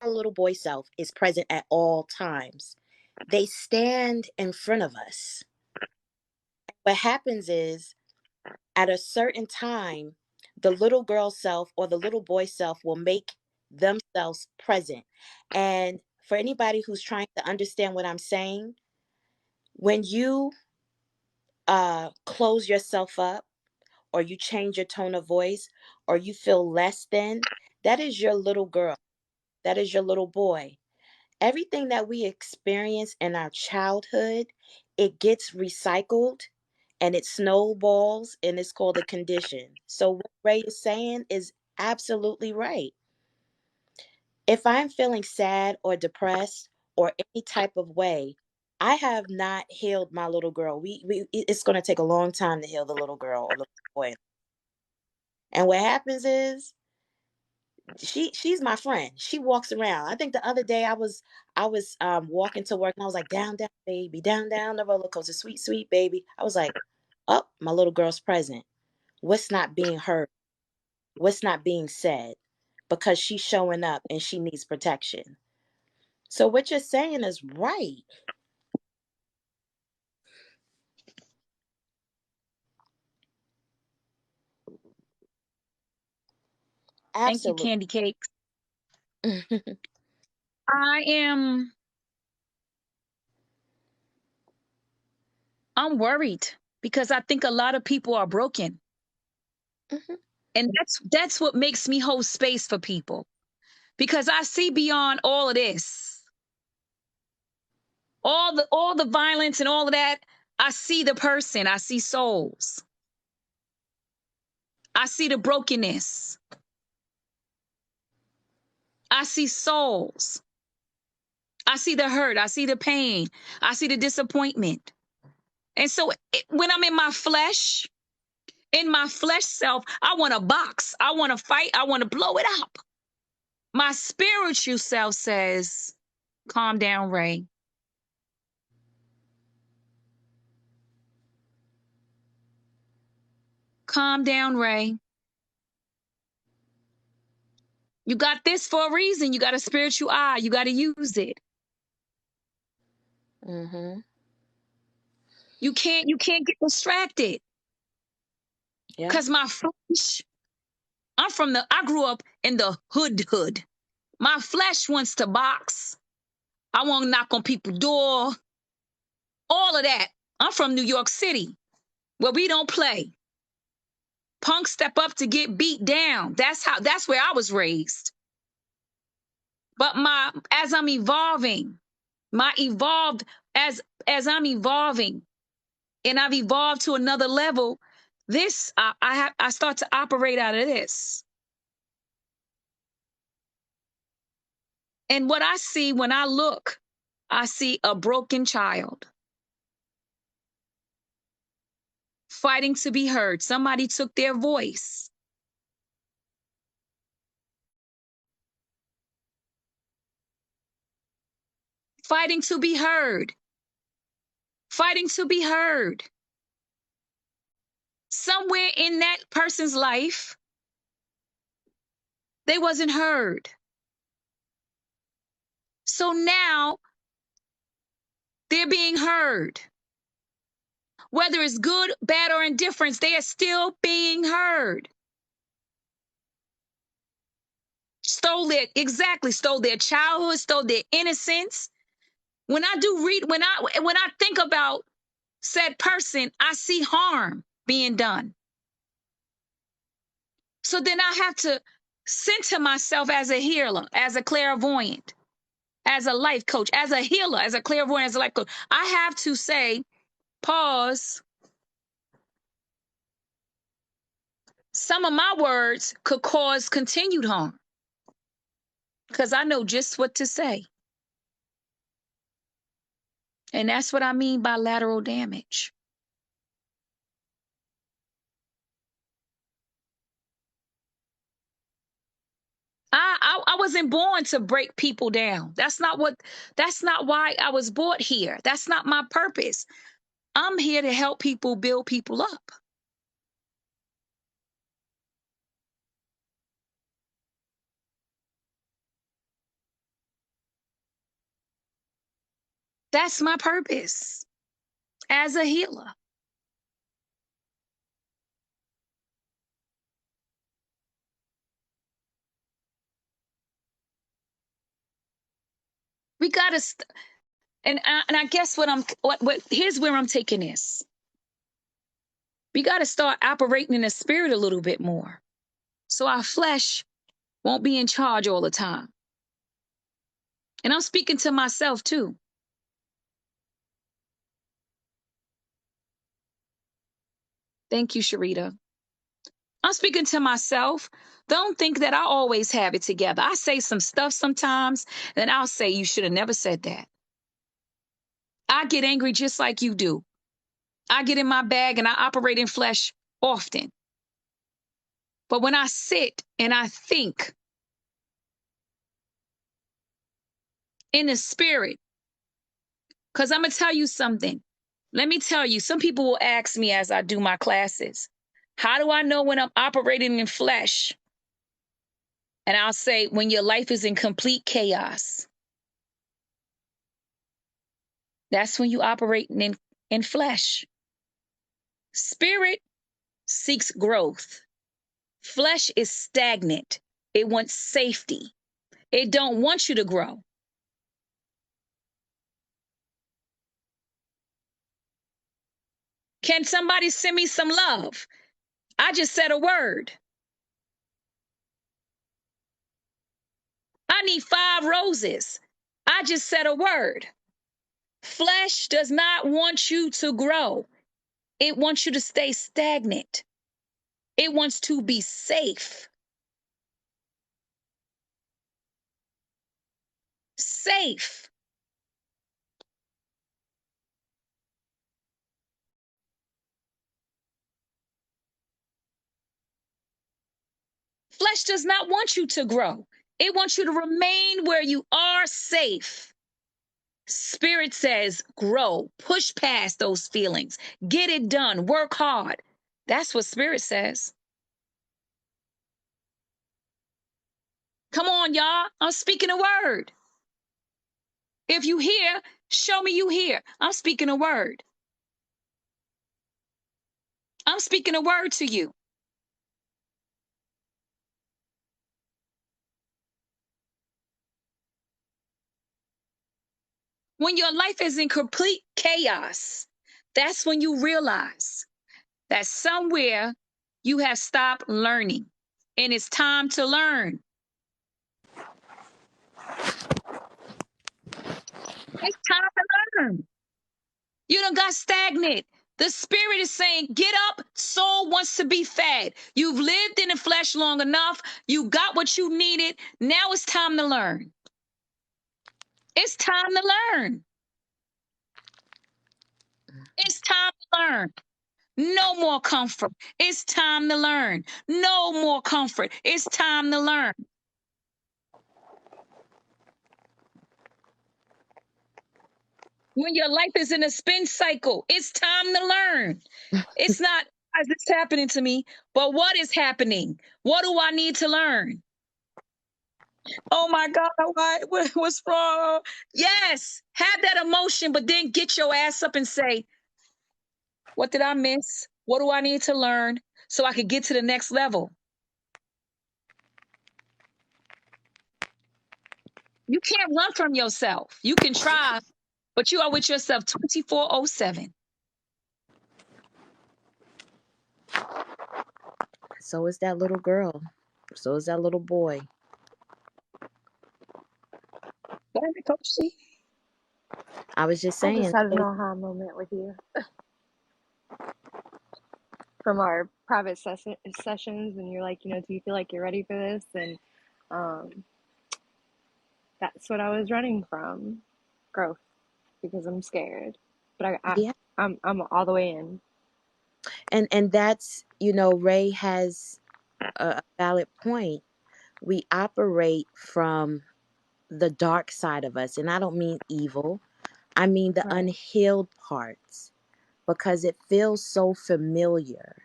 little boy self is present at all times. They stand in front of us. What happens is at a certain time, the little girl self or the little boy self will make themselves present. And for anybody who's trying to understand what I'm saying, when you close yourself up, or you change your tone of voice, or you feel less than, that is your little girl. That is your little boy. Everything that we experience in our childhood, it gets recycled and it snowballs and it's called a condition. So what Ray is saying is absolutely right. If I'm feeling sad or depressed or any type of way, I have not healed my little girl. It's going to take a long time to heal the little girl or little boy. And what happens is she's my friend. She walks around. I think the other day I was walking to work and I was like, down, down, baby, down the roller coaster, sweet, sweet baby. I was like, oh, my little girl's present. What's not being heard? What's not being said? Because she's showing up and she needs protection. So what you're saying is right. Thank you, Absolutely. Candy Cakes. I'm worried because I think a lot of people are broken. Mhm. And that's what makes me hold space for people. Because I see beyond all of this. All the violence and all of that, I see the person, I see souls. I see the brokenness. I see souls. I see the hurt, I see the pain, I see the disappointment. And so when I'm in my flesh self, I want to box, I want to fight, I want to blow it up. My spiritual self says, calm down, Ray. Calm down, Ray. You got this for a reason. You got a spiritual eye. You got to use it. Mhm. You can't get distracted. Yeah. Cause my flesh, I grew up in the hood. My flesh wants to box. I want to knock on people's door. All of that. I'm from New York City, where we don't play. Punks step up to get beat down. That's where I was raised. But as I'm evolving, my evolved as I'm evolving, and I've evolved to another level. This I start to operate out of this. And what I see when I look, I see a broken child fighting to be heard. Somebody took their voice. Fighting to be heard. Fighting to be heard. Somewhere in that person's life, they wasn't heard. So now they're being heard. Whether it's good, bad, or indifference, they are still being heard. Stole their childhood, stole their innocence. When I do read, when I think about said person, I see harm being done. So then I have to center myself as a healer, as a clairvoyant, as a life coach, as a healer, as a clairvoyant, as a life coach. I have to say, pause, some of my words could cause continued harm because I know just what to say. And that's what I mean by lateral damage. I wasn't born to break people down. That's not why I was brought here. That's not my purpose. I'm here to help people build people up. That's my purpose as a healer. We gotta, and I guess here's where I'm taking this. We gotta start operating in the spirit a little bit more, so our flesh won't be in charge all the time. And I'm speaking to myself too. Thank you, Sharita. I'm speaking to myself. Don't think that I always have it together. I say some stuff sometimes, and I'll say, you should have never said that. I get angry just like you do. I get in my bag and I operate in flesh often. But when I sit and I think in the spirit, because I'm going to tell you something. Let me tell you, some people will ask me as I do my classes, how do I know when I'm operating in flesh? And I'll say, when your life is in complete chaos, that's when you operate in flesh. Spirit seeks growth. Flesh is stagnant. It wants safety. It don't want you to grow. Can somebody send me some love? I just said a word. I need 5 roses. I just said a word. Flesh does not want you to grow. It wants you to stay stagnant. It wants to be safe. Safe. Flesh does not want you to grow. It wants you to remain where you are, safe. Spirit says, grow, push past those feelings, get it done, work hard. That's what Spirit says. Come on, y'all. I'm speaking a word. If you hear, show me you hear. I'm speaking a word. I'm speaking a word to you. When your life is in complete chaos, that's when you realize that somewhere you have stopped learning and it's time to learn. It's time to learn. You done got stagnant. The spirit is saying, get up. Soul wants to be fed. You've lived in the flesh long enough. You got what you needed. Now it's time to learn. It's time to learn. It's time to learn. No more comfort. It's time to learn. No more comfort. It's time to learn. When your life is in a spin cycle, it's time to learn. It's not, is this happening to me? But what is happening? What do I need to learn? Oh my God, what's wrong? Yes, have that emotion, but then get your ass up and say, what did I miss? What do I need to learn so I can get to the next level? You can't run from yourself. You can try, but you are with yourself 24/7. So is that little girl. So is that little boy. Go ahead, Coach C. I was just I saying. just had an aha moment with you from our private sessions, and you're like, do you feel like you're ready for this? And that's what I was running from, growth, because I'm scared. But Yeah. I'm all the way in. And that's, Ray has a valid point. We operate from the dark side of us, and I don't mean evil. I mean the Right. unhealed parts, because it feels so familiar.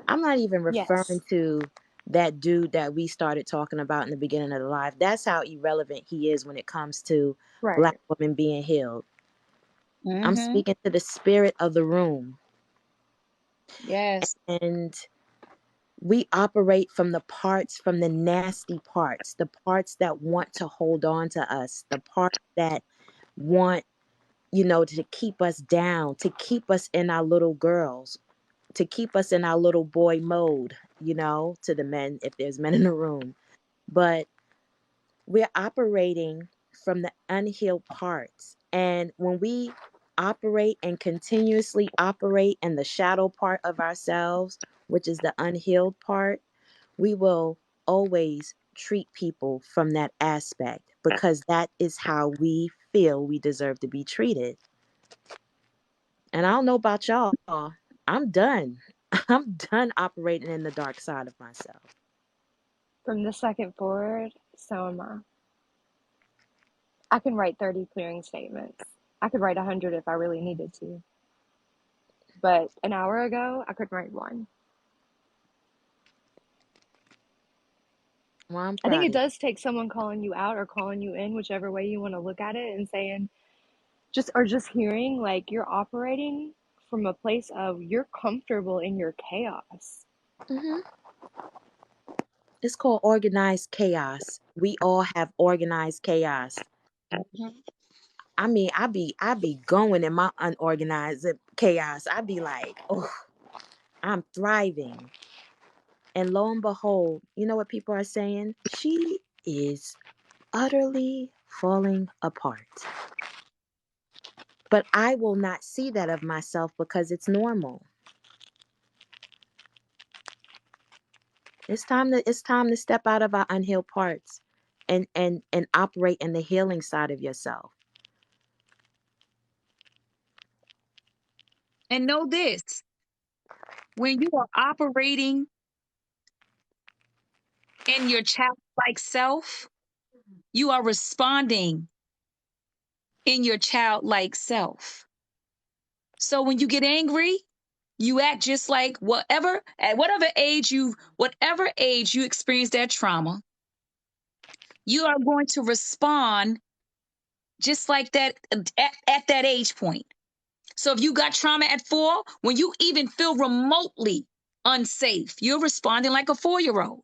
I'm not even referring Yes. to that dude that we started talking about in the beginning of the live. That's how irrelevant he is when it comes to Black Right. women being healed. I'm Mm-hmm. speaking to the spirit of the room. Yes. And we operate from the nasty parts, the parts that want to hold on to us, the parts that want, to keep us down, to keep us in our little girls, to keep us in our little boy mode, to the men, if there's men in the room. But we're operating from the unhealed parts. And when we operate and continuously operate in the shadow part of ourselves, which is the unhealed part, we will always treat people from that aspect, because that is how we feel we deserve to be treated. And I don't know about y'all, I'm done. I'm done operating in the dark side of myself. From this second forward, so am I. I can write 30 clearing statements. I could write 100 if I really needed to. But an hour ago, I couldn't write one. Well, I'm I think proud it of you. does take someone calling you out or calling you in, whichever way you want to look at it, and saying, just hearing like you're operating from a place of you're comfortable in your chaos. Hmm. It's called organized chaos. We all have organized chaos. Mm-hmm. I mean, I be going in my unorganized chaos. I be like, oh, I'm thriving. And lo and behold, you know what people are saying? She is utterly falling apart. But I will not see that of myself because it's normal. It's time to step out of our unhealed parts and operate in the healing side of yourself. And know this, when you are operating in your childlike self, you are responding in your childlike self. So when you get angry, you act just like whatever age you experience that trauma, you are going to respond just like that at that age point. So if you got trauma at 4, when you even feel remotely unsafe, you're responding like a 4-year-old.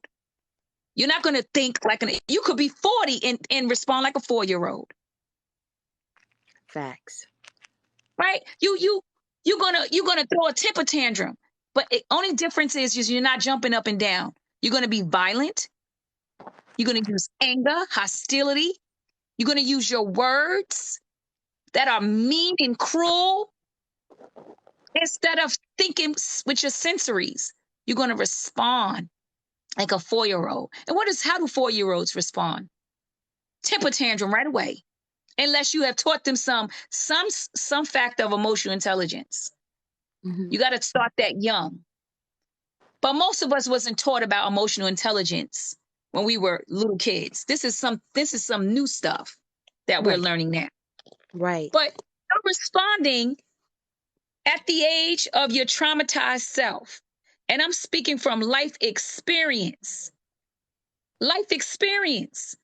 You're not going to think like you could be 40 and respond like a 4-year-old. Facts. Right? You're gonna throw a temper tantrum. But the only difference is you're not jumping up and down. You're gonna be violent. You're gonna use anger, hostility. You're gonna use your words that are mean and cruel instead of thinking with your sensories. You're gonna respond like a 4-year-old. And how do 4-year-olds respond? Temper tantrum right away, unless you have taught them some fact of emotional intelligence. Hmm. You got to start that young. But most of us wasn't taught about emotional intelligence when we were little kids. This is some new stuff that we're Right. learning now. Right. But you're responding at the age of your traumatized self. And I'm speaking from life experience. Life experience.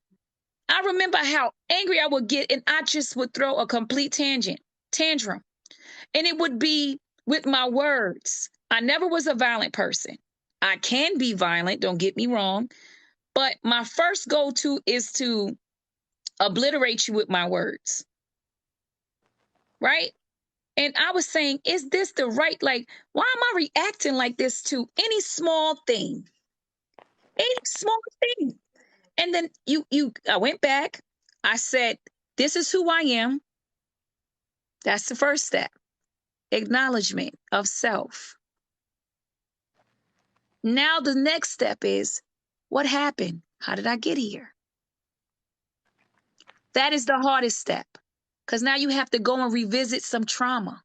I remember how angry I would get, and I just would throw a complete tantrum. And it would be with my words. I never was a violent person. I can be violent, don't get me wrong, but my first go to is to obliterate you with my words, right? And I was saying, is this the right, like, why am I reacting like this to any small thing? Any small thing. And then I went back. I said, this is who I am. That's the first step. Acknowledgement of self. Now the next step is, what happened? How did I get here? That is the hardest step, because now you have to go and revisit some trauma.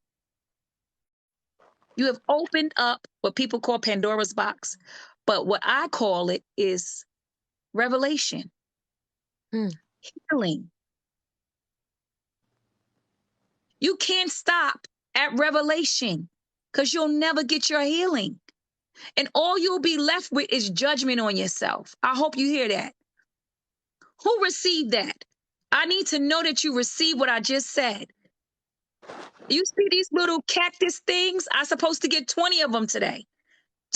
You have opened up what people call Pandora's box, but what I call it is revelation, healing. You can't stop at revelation because you'll never get your healing. And all you'll be left with is judgment on yourself. I hope you hear that. Who received that? I need to know that you received what I just said. You see these little cactus things? I'm supposed to get 20 of them today.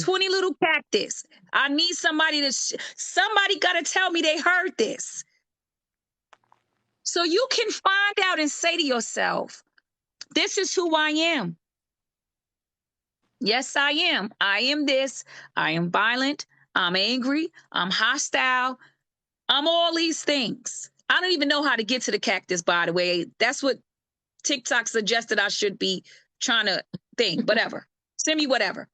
20 little cactus. I need somebody somebody got to tell me they heard this. So you can find out and say to yourself, this is who I am. Yes, I am. I am this. I am violent. I'm angry. I'm hostile. I'm all these things. I don't even know how to get to the cactus, by the way. That's what TikTok suggested I should be trying to think. Whatever. Send me whatever.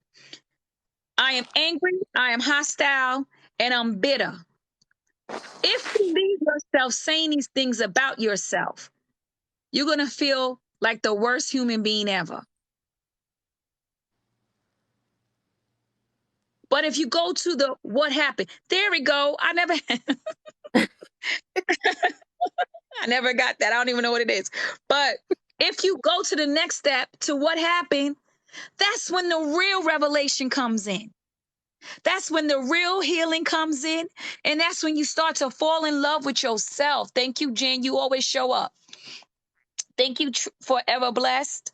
I am angry. I am hostile. And I'm bitter. If you leave yourself saying these things about yourself, you're going to feel like the worst human being ever. But if you go to the what happened, there we go. I never got that. I don't even know what it is. But if you go to the next step to what happened, that's when the real revelation comes in. That's when the real healing comes in. And that's when you start to fall in love with yourself. Thank you, Jen. You always show up. Thank you, Forever Blessed.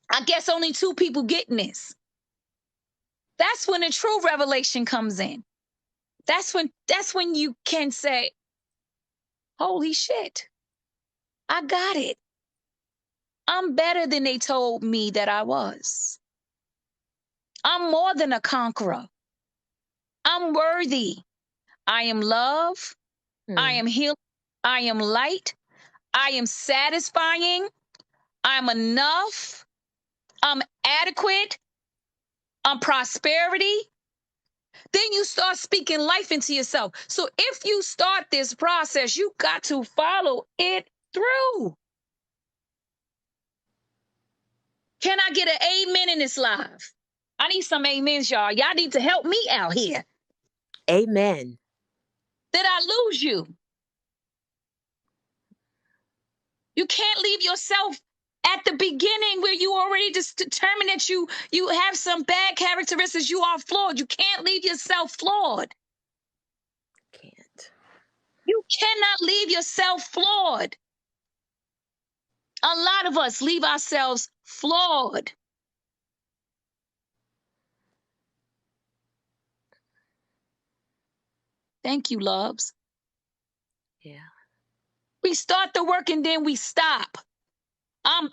I guess only 2 people getting this. That's when the true revelation comes in. That's when you can say, holy shit, I got it. I'm better than they told me that I was. I'm more than a conqueror. I'm worthy. I am love. I am healing. I am light. I am satisfying. I'm enough. I'm adequate. I'm prosperity. Then you start speaking life into yourself. So if you start this process, you got to follow it through. Can I get an amen in this live? I need some amens, y'all. Y'all need to help me out here. Amen. Did I lose you? You can't leave yourself at the beginning where you already just determined that you have some bad characteristics. You are flawed. You can't leave yourself flawed. Can't. You cannot leave yourself flawed. A lot of us leave ourselves flawed. Thank you, loves. Yeah. We start the work and then we stop. I'm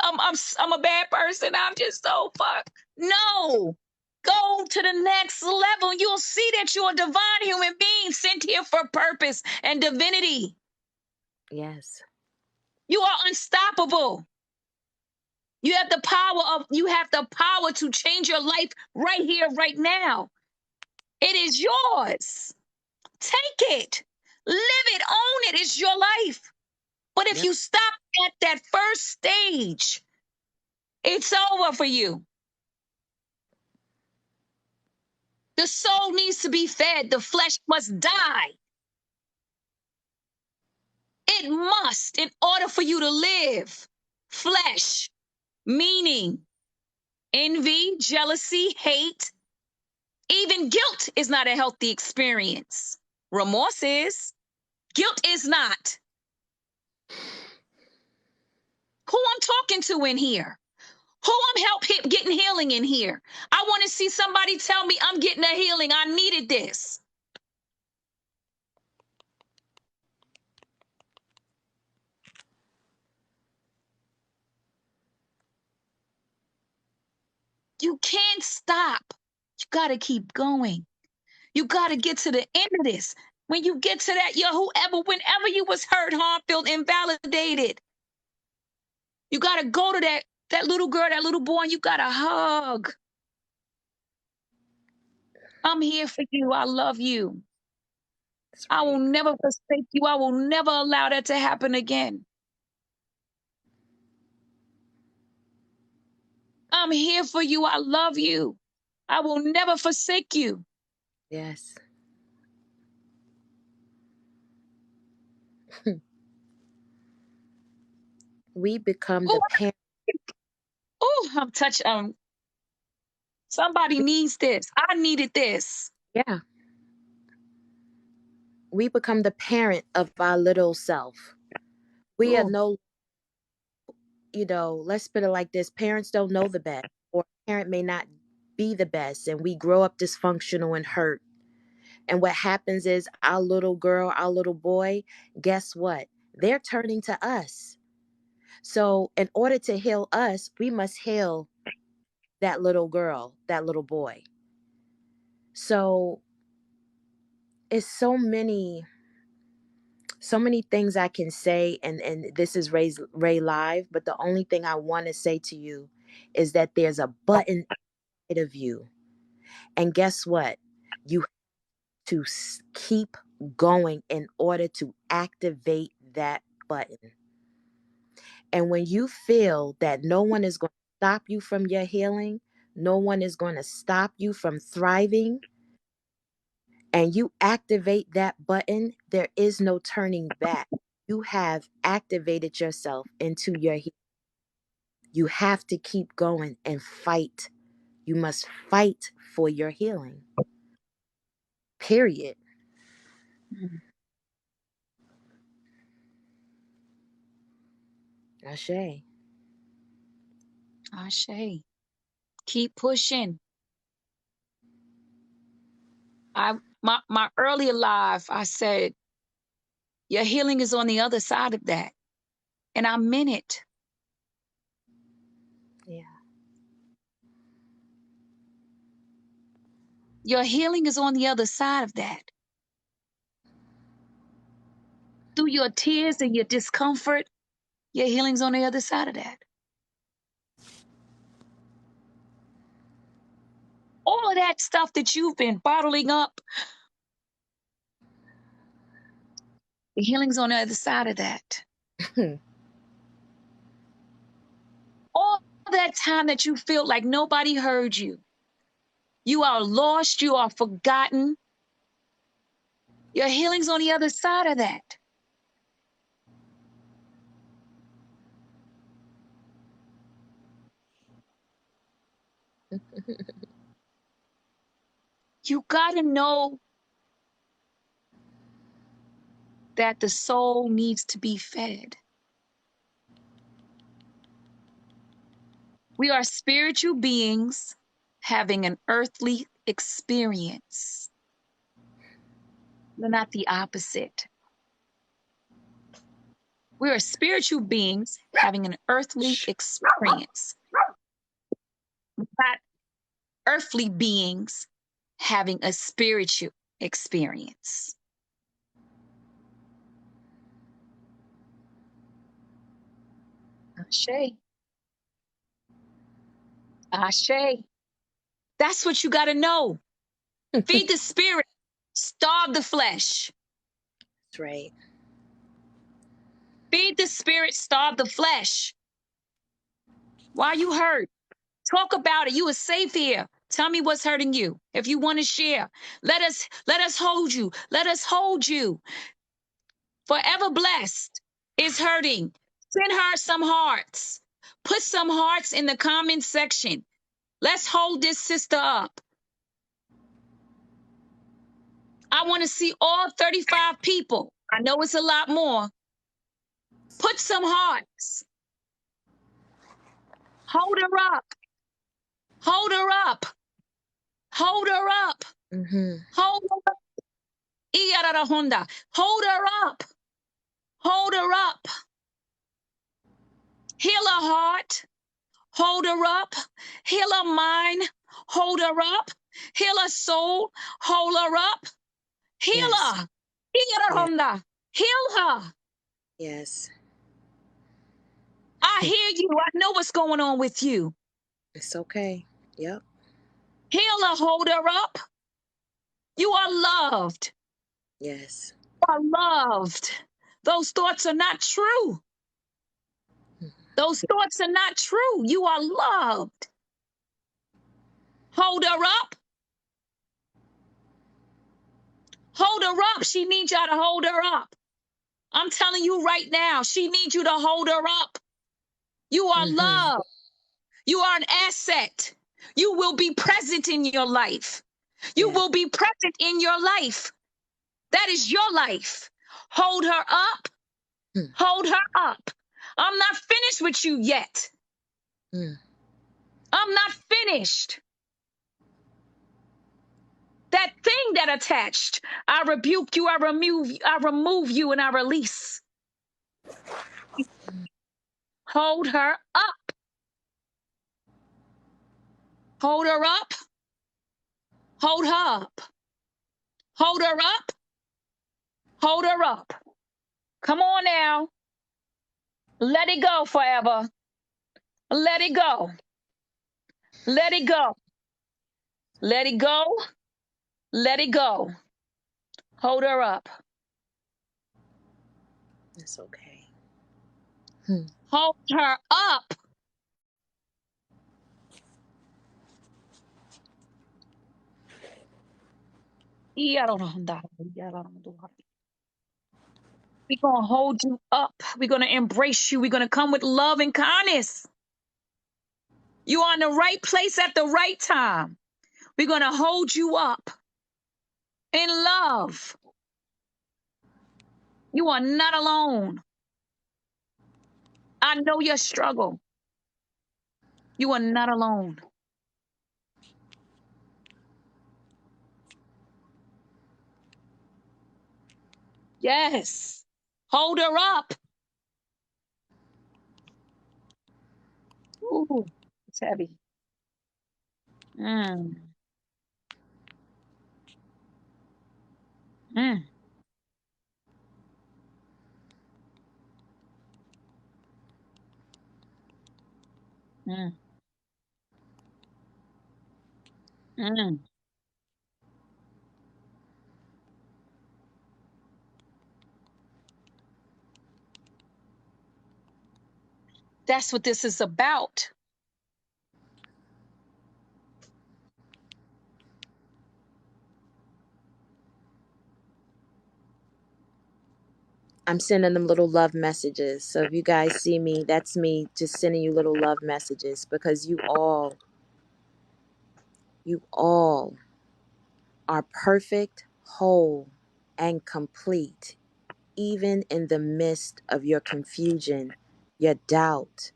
a bad person. I'm just so fucked. No. Go to the next level. You'll see that you're a divine human being sent here for purpose and divinity. Yes. You are unstoppable. You have the power to change your life right here, right now. It is yours. Take it. Live it. Own it. It's your life. But if you stop at that first stage, it's over for you. The soul needs to be fed. The flesh must die. It must, in order for you to live. Flesh, meaning envy, jealousy, hate. Even guilt is not a healthy experience. Remorse is. Guilt is not. Who I'm talking to in here? Who I'm getting healing in here? I want to see somebody tell me I'm getting a healing. I needed this. You can't stop. You got to keep going. You got to get to the end of this. When you get to that, whenever you was hurt, harmed, felt invalidated, you got to go to that little girl, that little boy, and you got to hug. I'm here for you. I love you. That's I will right. never forsake you. I will never allow that to happen again. I'm here for you. I love you. I will never forsake you. Yes. We become the Oh, parent. oh, I'm touched. Somebody needs this. I needed this. Yeah. We become the parent of our little self. We are Oh, no, let's put it like this: parents don't know the best, or a parent may not be the best, and we grow up dysfunctional and hurt. And what happens is our little girl, our little boy, guess what? They're turning to us. So, in order to heal us, we must heal that little girl, that little boy. So, it's so many things I can say, and this is Ray Live, but the only thing I want to say to you is that there's a button inside of you. And guess what? You have to keep going in order to activate that button. And when you feel that no one is going to stop you from your healing, no one is going to stop you from thriving, and you activate that button, there is no turning back. You have activated yourself into your healing. You have to keep going and fight. You must fight for your healing. Period. Ashe. Ashe. Keep pushing. My earlier life, I said, your healing is on the other side of that. And I meant it. Yeah. Your healing is on the other side of that. Through your tears and your discomfort, your healing's on the other side of that. All of that stuff that you've been bottling up, the healing's on the other side of that. All that time that you feel like nobody heard you, you are lost, you are forgotten. Your healing's on the other side of that. You got to know that the soul needs to be fed. We are spiritual beings having an earthly experience. We're not the opposite. We are spiritual beings having an earthly experience, not earthly beings having a spiritual experience. Ashe. Ashe. That's what you got to know. Feed the spirit, starve the flesh. That's right. Feed the spirit, starve the flesh. Why you hurt? Talk about it. You are safe here. Tell me what's hurting you. If you want to share, let us hold you. Let us hold you. Forever blessed is hurting. Send her some hearts. Put some hearts in the comment section. Let's hold this sister up. I want to see all 35 people. I know it's a lot more. Put some hearts. Hold her up. Hold her up. Hold her up. Mm-hmm. Hold her up. Hold her up. Hold her up. Heal her heart. Hold her up. Heal her mind. Hold her up. Heal her soul. Hold her up. Heal Yes. her. Yes. Heal her. Yes. I hear you. I know what's going on with you. It's okay. Yep. Heal her. Hold her up. You are loved. Yes. You are loved. Those thoughts are not true. Those thoughts are not true. You are loved. Hold her up. Hold her up. She needs y'all to hold her up. I'm telling you right now, she needs you to hold her up. You are loved. You are an asset. You will be present in your life. You will be present in your life. That is your life. Hold her up. Hold her up. I'm not finished with you yet. I'm not finished. That thing that attached, I rebuke you, I remove you, and I release. Hold her up. Hold her up. Hold her up. Hold her up. Hold her up. Come on now. Let it go forever. Let it go. Let it go. Let it go. Let it go. Hold her up. It's okay. Hold her up. We're going to hold you up. We're going to embrace you. We're going to come with love and kindness. You are in the right place at the right time. We're going to hold you up in love. You are not alone. I know your struggle. You are not alone. Yes. Hold her up. Ooh, it's heavy. Mm. Mm. Mm. Mm. That's what this is about. I'm sending them little love messages. So if you guys see me, that's me just sending you little love messages, because you all are perfect, whole, and complete, even in the midst of your confusion, your doubt.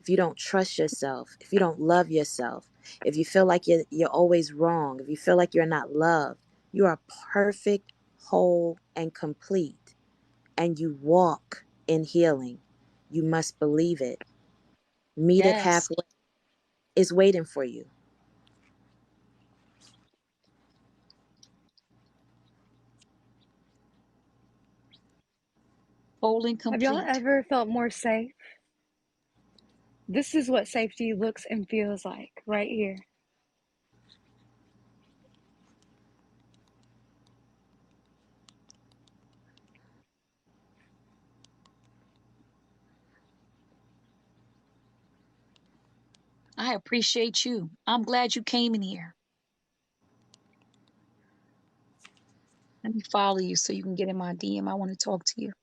If you don't trust yourself, if you don't love yourself, if you feel like you're always wrong, if you feel like you're not loved, you are perfect, whole, and complete. And you walk in healing. You must believe it. Meet it Yes. halfway. It's waiting for you. Whole and Have y'all complete. ever felt more safe? This is what safety looks and feels like right here. I appreciate you. I'm glad you came in here. Let me follow you so you can get in my DM. I want to talk to you.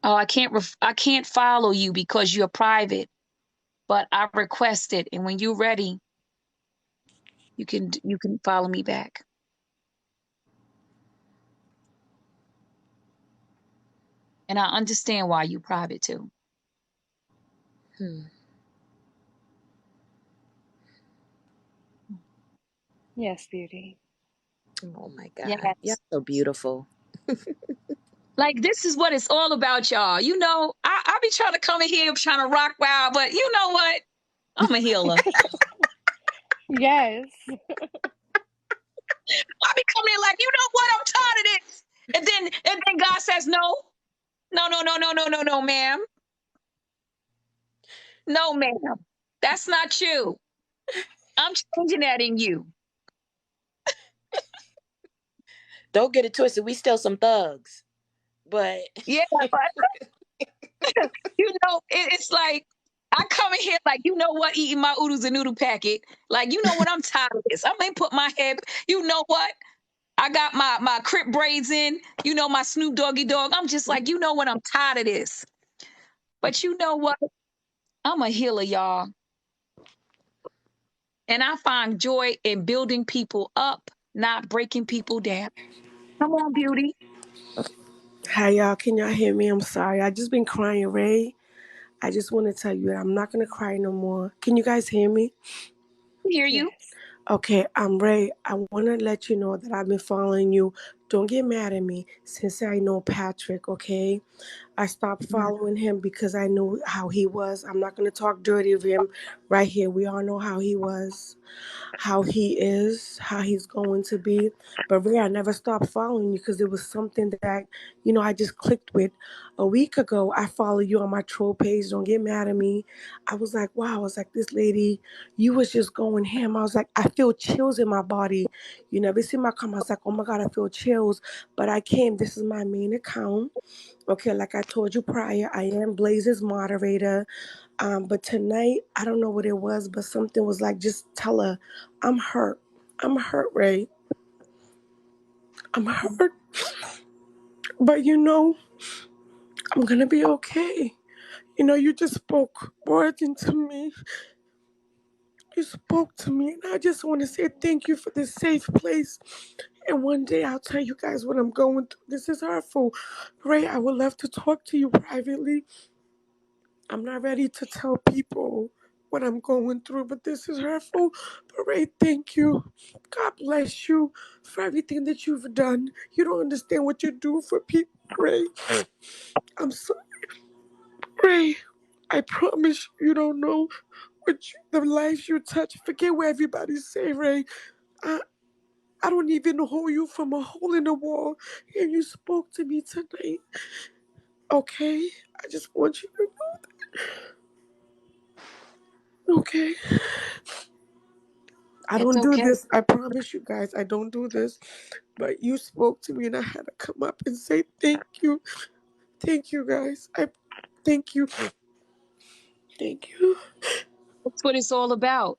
Oh, I can't follow you because you're private, but I requested, and when you're ready, you can follow me back. And I understand why you private too. Yes, beauty. Oh my God. You're Yes. so beautiful. Like, this is what it's all about, y'all. You know, I be trying to come in here trying to rock wild, but you know what? I'm a healer. Yes. I be coming in like, you know what? I'm tired of this. And then God says, no, no, no, no, no, no, no, no, ma'am. No, ma'am. That's not you. I'm I'm changing that in you. Don't get it twisted. We still some thugs, but Yeah, but it's like I come in here like, you know what, eating my oodles and noodle packet. Like, you know what, I'm tired of this. I may put my head, you know what? I got my Crip braids in, my Snoop Doggy Dog. I'm just like, you know what, I'm tired of this. But you know what? I'm a healer, y'all. And I find joy in building people up, not breaking people down. Come on, beauty. Hi y'all, can y'all hear me? I'm sorry. I just been crying, Ray. I just want to tell you that I'm not gonna cry no more. Can you guys hear me? I hear you. Yes. Okay, I'm Ray. I wanna let you know that I've been following you. Don't get mad at me since I know Patrick, okay? I stopped following him because I knew how he was. I'm not gonna talk dirty of him right here. We all know how he was, how he is, how he's going to be. But Ray, I never stopped following you because it was something that, I just clicked with. A week ago, I followed you on my troll page. Don't get mad at me. I was like, wow, I was like, this lady, you was just going ham. I was like, I feel chills in my body. You never see my comments. I was like, oh my God, I feel chills. But I came, this is my main account. Okay, like I told you prior, I am Blaze's moderator. But tonight, I don't know what it was, but something was like, just tell her, I'm hurt. I'm hurt, Ray. I'm hurt. But I'm gonna be okay. You just spoke words into me. You spoke to me, and I just want to say thank you for this safe place. And one day I'll tell you guys what I'm going through. This is hurtful. Ray, I would love to talk to you privately. I'm not ready to tell people what I'm going through, but this is hurtful. But Ray, thank you. God bless you for everything that you've done. You don't understand what you do for people, Ray. I'm sorry, Ray. I promise you don't know the lives you touch. Forget what everybody say, Ray. I, I don't even know you from a hole in the wall, and you spoke to me tonight. Okay? I just want you to know. Okay? I It's don't do okay. this. I promise you guys, I don't do this. But you spoke to me and I had to come up and say thank you. Thank you guys. I thank you. Thank you. That's what it's all about.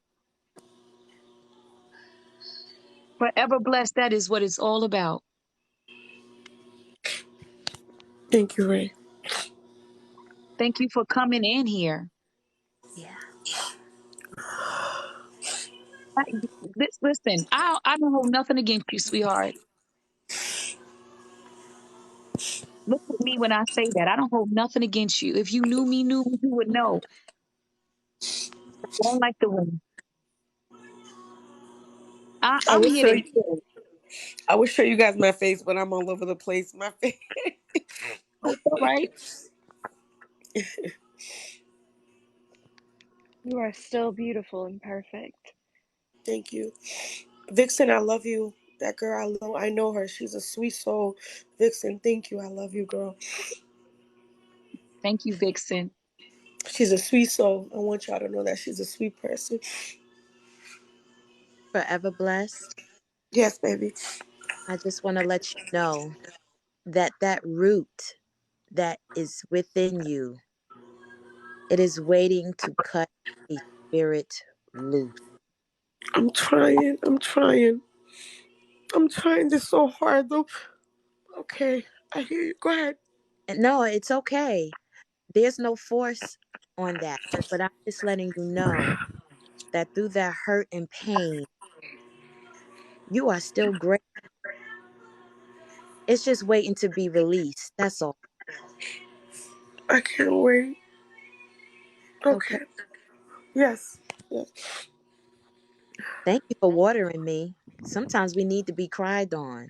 Forever blessed, that is what it's all about. Thank you, Ray. Thank you for coming in here. yeah. I, listen, I don't hold nothing against you, sweetheart. Look at me when I say that. I don't hold nothing against you. If you knew me, you would know. I don't like the women. I I'm will here show to you. heal. I will show you guys my face, but I'm all over the place. My face. It's all right. You are still beautiful and perfect. Thank you, Vixen. I love you. That girl, I know her. She's a sweet soul. Vixen, thank you. I love you, girl. Thank you, Vixen. She's a sweet soul. I want y'all to know that she's a sweet person. Forever blessed. Yes, baby. I just want to let you know that root that is within you, it is waiting to cut a spirit loose. I'm trying. I'm trying. I'm trying this so hard, though. Okay, I hear you. Go ahead. And no, it's okay. There's no force on that. But I'm just letting you know that through that hurt and pain, you are still great. It's just waiting to be released. That's all. I can't wait. Okay. Okay. Yes. Yes. Thank you for watering me. Sometimes we need to be cried on.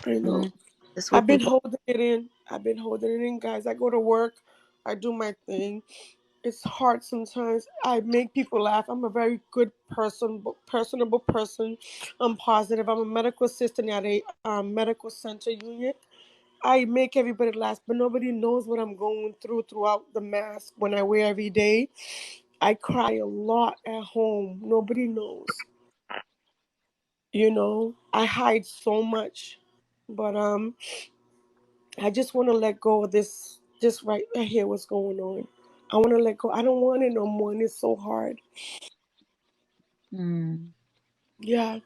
I know. Mm, that's what I've been people. holding it in. I've been holding it in, guys. I go to work. I do my thing. It's hard sometimes. I make people laugh. I'm a very good person, personable person. I'm positive. I'm a medical assistant at a medical center unit. I make everybody laugh, but nobody knows what I'm going through throughout the mask when I wear every day. I cry a lot at home. Nobody knows. You know, I hide so much, but I just want to let go of this. Just right here, what's going on? I want to let go. I don't want it no more, and it's so hard. Mm. Yeah.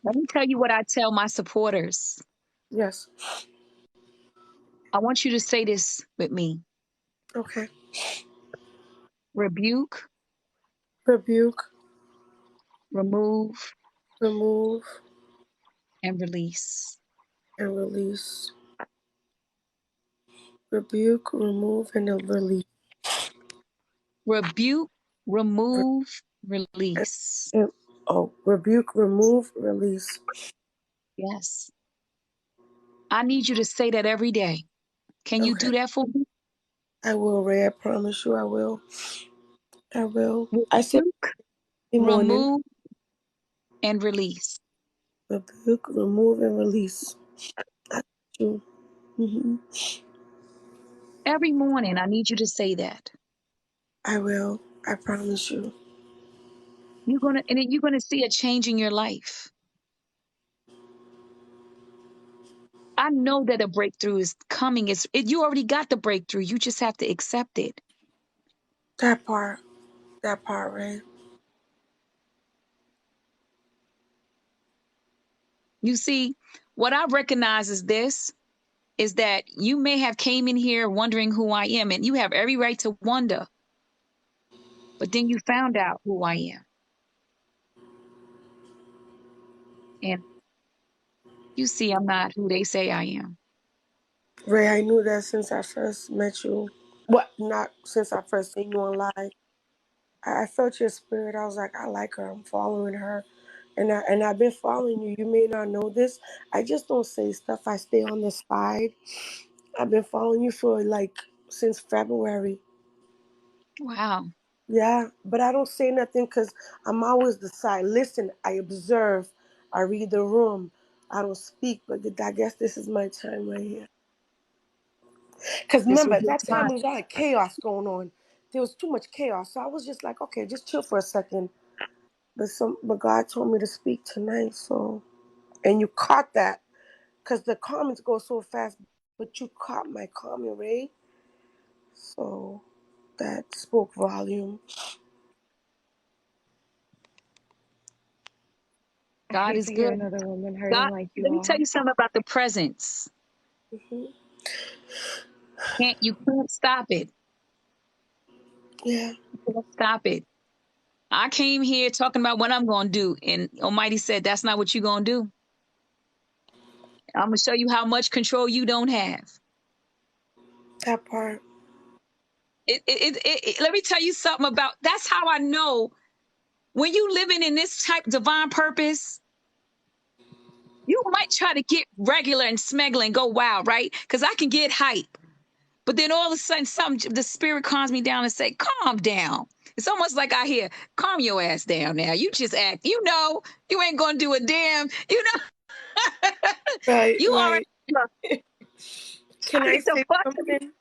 Let me tell you what I tell my supporters. Yes. I want you to say this with me. Okay. Rebuke, Rebuke, remove, remove, and release. and release. Rebuke, remove, and then release. Rebuke, remove, And, release. rebuke, remove, release. Yes. I need you to say that every day. Can you Okay. do that for me? I will, Ray. I promise you I will. I will. I said Rebuke, every morning. remove, and release. Rebuke, remove, and release. I got you. Hmm. Every morning, I need you to say that. I will. I promise you. You're gonna see a change in your life. I know that a breakthrough is coming. You already got the breakthrough. You just have to accept it. That part. That part, Ray. You see, what I recognize is that you may have came in here wondering who I am, and you have every right to wonder, but then you found out who I am. And you see I'm not who they say I am. Ray, I knew that since I first met you. What? Not since I first seen you online. I felt your spirit. I was like, I like her. I'm following her. And I've been following you. You may not know this. I just don't say stuff. I stay on the side. I've been following you for like since February. Wow. Yeah, but I don't say nothing because I'm always the side. Listen, I observe. I read the room. I don't speak, but I guess this is my time right here. Because This remember, was at your that time, time. there was a lot of chaos going on. There was too much chaos. So I was just like, okay, just chill for a second. But God told me to speak tonight. So, and you caught that because the comments go so fast, but you caught my comment, right? So that spoke volume. I God hate is to hear good. another woman hurting God, like you let me tell are. you something about the presence. Hmm. You can't stop it. Yeah, You can't stop it. I came here talking about what I'm going to do, and Almighty said, "That's not what you're going to do. I'm going to show you how much control you don't have." that part. Let me tell you something about. That's how I know when you living in this type divine purpose. You might try to get regular and smeggle and go wild, right? Because I can get hype. But then all of a sudden, the spirit calms me down and say, "Calm down." It's almost like I hear, "Calm your ass down now. You just act. You ain't gonna do a damn. Right, You already right. know." Can I I need to say fuck. something?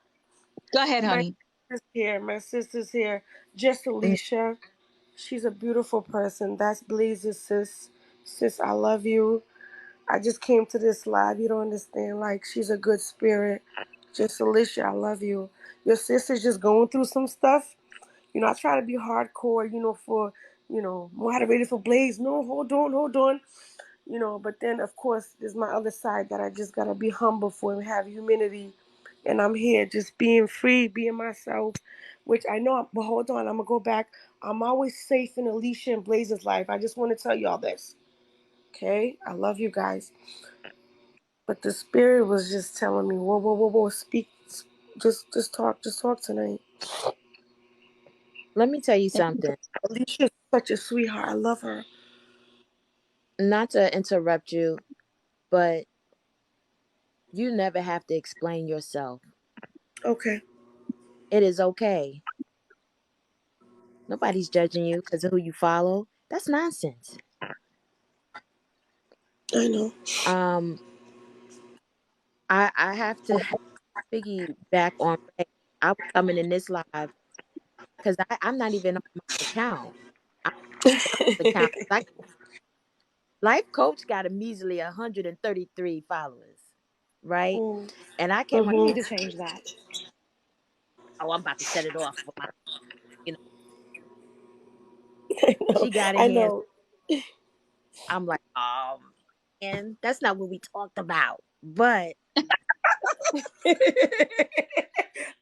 Go ahead, My honey. sister's here. My sister's here. Just Alicia. She's a beautiful person. That's Blaze's sis. Sis, I love you. I just came to this live. You don't understand. Like, she's a good spirit. Just Alicia, I love you. Your sister's just going through some stuff. I try to be hardcore, for, moderated for Blaze. No, hold on, hold on. But then, of course, there's my other side that I just got to be humble for and have humility. And I'm here just being free, being myself, which I know, but hold on, I'm going to go back. I'm always safe in Alicia and Blaze's life. I just want to tell y'all this. Okay? I love you guys. But the spirit was just telling me, whoa, whoa, whoa, whoa, speak, just talk tonight. Let me tell you something. Alicia's such a sweetheart. I love her. Not to interrupt you, but you never have to explain yourself. Okay, It is okay. Nobody's judging you because of who you follow. That's nonsense. I know. Um, I have to piggyback on Ray. I was coming in this live because I'm not even on my account. I'm on the account. Life Coach got a measly 133 followers, right? Mm. And I came, I need Mm-hmm. to change that. oh, I'm about to set it off for my, you know, I know. she got in I here. know. I'm like, and that's not what we talked about. But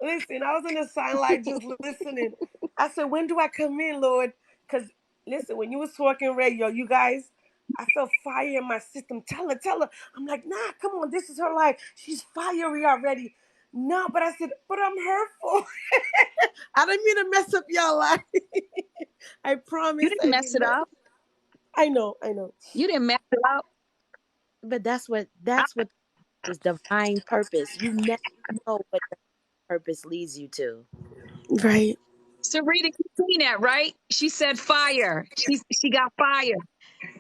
Listen, I was in the silent just listening. I said, when do I come in, Lord? Because, listen, when you was talking radio, you guys, I felt fire in my system. Tell her, tell her. I'm like, nah, come on, this is her life. She's fiery already. No, but I said, but I'm hurtful. I didn't mean to mess up your life. I You promise didn't I mess did it not. up. I know, I know. You didn't mess it up. that's what is divine purpose. You never know what the purpose leads you to. Right. Sarita, you seen that, right? She said fire. She got fire.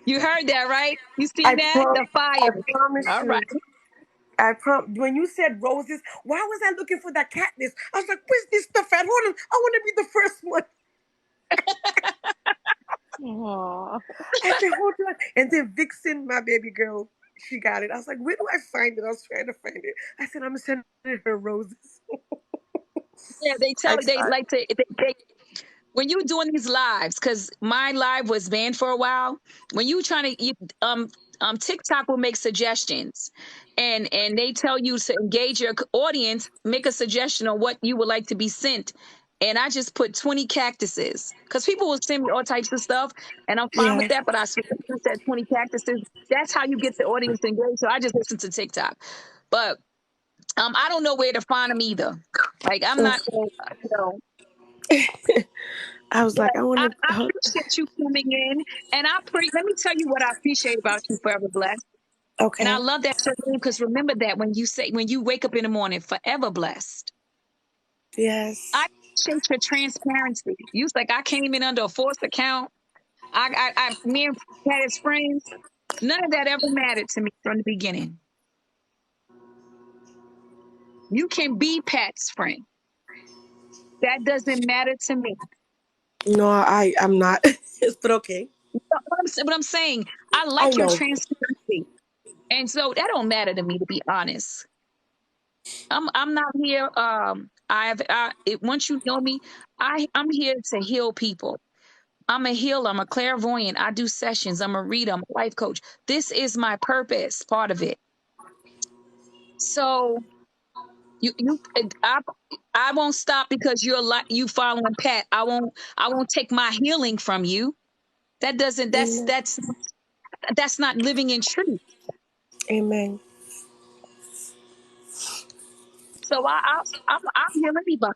You heard that, right? You seen that? The I fire. promise All right. you. When you said roses, why was I looking for that cactus? I was like, where's this stuff at? Hold on, I want to be the first one. Aww. I said, hold on. And then Vixen, my baby girl, she got it. I was like, where do I find it? I was trying to find it. I said, I'm sending her roses. Yeah, they tell I they tried. like to they when you doing these lives, because my live was banned for a while. When you trying to TikTok will make suggestions, and they tell you to engage your audience, make a suggestion on what you would like to be sent. And I just put 20 cactuses because people will send me all types of stuff, and I'm fine with Yes. that. But I specifically said 20 cactuses. That's how you get the audience engaged. So I just listen to TikTok, but I don't know where to find them either. Like I'm So not, you know. I was But like, I I want to. appreciate you coming in, and let me tell you what I appreciate about you, Forever Blessed. And I Okay. love that your name because remember that when you wake up in the morning, Forever Blessed. I Yes. appreciate your transparency. You was like I came in under a forced account. Me and had his friends. None of that ever mattered to me from the beginning. You can be Pat's friend. That doesn't matter to me. No, I'm not. But okay. But I'm saying I I like your know. transparency, and so that don't matter to me, to be honest. I'm not here. Once you know me, I'm here to heal people. I'm a healer. I'm a clairvoyant. I do sessions. I'm a reader. I'm a life coach. This is my purpose, part of it. So you I won't stop because you following Pat. I won't take my healing from you. That doesn't Amen. that's not living in truth. Amen. So I heal anybody.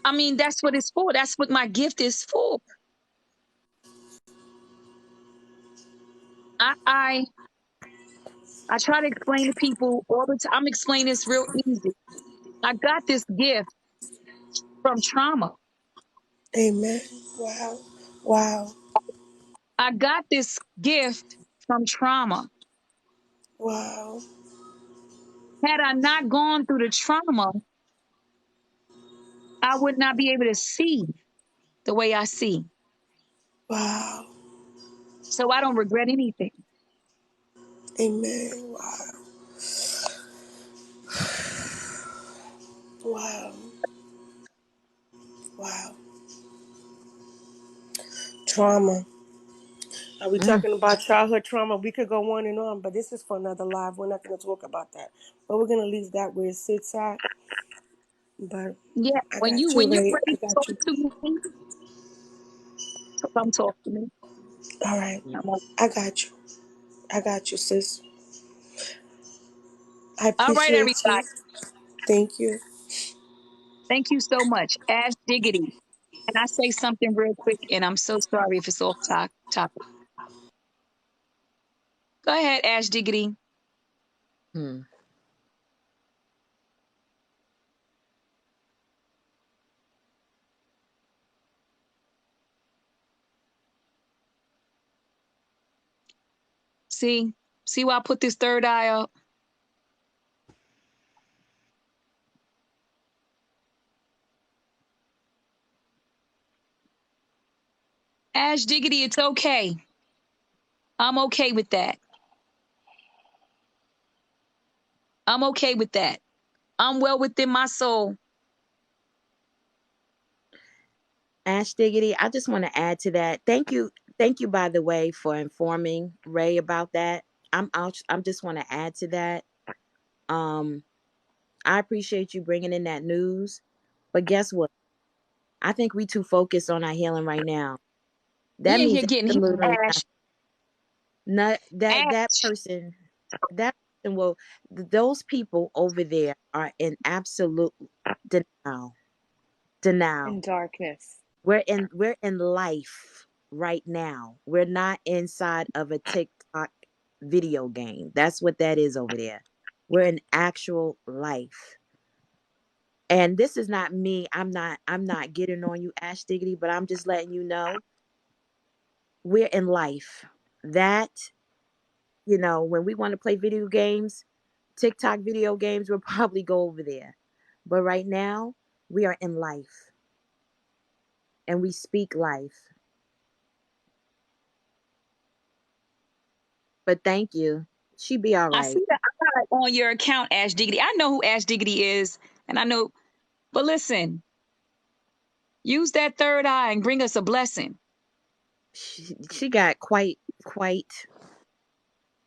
I mean that's what it's for. That's what my gift is for. I I try to explain to people all the time. I'm explaining this real easy. I got this gift from trauma. Amen. Wow. Wow. I got this gift from trauma. Wow. Had I not gone through the trauma, I would not be able to see the way I see. Wow. So I don't regret anything. Amen. Wow. Wow. Wow. Trauma. Are we Mm. talking about childhood trauma? We could go on and on, but this is for another live. We're not going to talk about that. But we're going to leave that where it sits at. But Yeah, I when got you you, when you're Ray. ready I to talk got you. to me, come talk to me. All right. I'm like, I got you. I got you, sis. I all right, appreciate you. everybody. Thank you. Thank you so much. Ash Diggity. Can I say something real quick? And I'm so sorry if it's off topic. Go ahead, Ash Diggity. Hmm. See why I put this third eye up? Ash Diggity, it's okay. I'm okay with that. I'm okay with that. I'm well within my soul. Ash Diggity, I just want to add to that. Thank you, by the way, for informing Ray about that. I'm just want to add to that. Um, I appreciate you bringing in that news, but guess what? I think we too focused on our healing right now. That We in here means getting hit, absolutely Ash. not that Ash. person. That person will. Those people over there are in absolute denial. In Denial. darkness. We're in life right now. We're not inside of a TikTok video game. That's what that is over there. We're in actual life. And this is not me. I'm not getting on you, Ash Diggity, but I'm just letting you know we're in life. That, when we want to play video games, TikTok video games, we'll probably go over there. But right now, we are in life and we speak life. But thank you. She be all I see right. that on your account, Ash Diggity. I know who Ash Diggity is, and I know, but listen, use that third eye and bring us a blessing. She got quite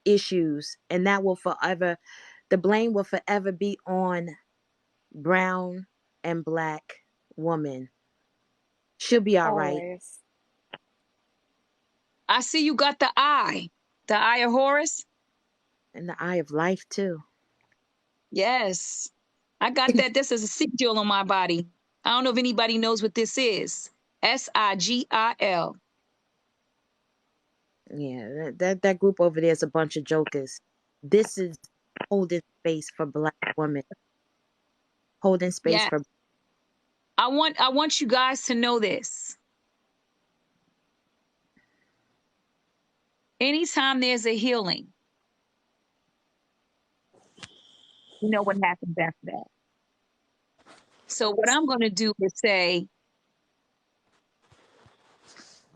issues, and that will forever, the blame will forever be on brown and black woman. She'll be all right. Always. I see you got the eye of Horus. And the eye of life too. Yes, I got that. This is a sigil on my body. I don't know if anybody knows what this is. SIGIL. Yeah, that group over there is a bunch of jokers. This is holding space for black women. Holding space Yeah, for. I want you guys to know this. Anytime there's a healing, you know what happens after that. So what I'm going to do is say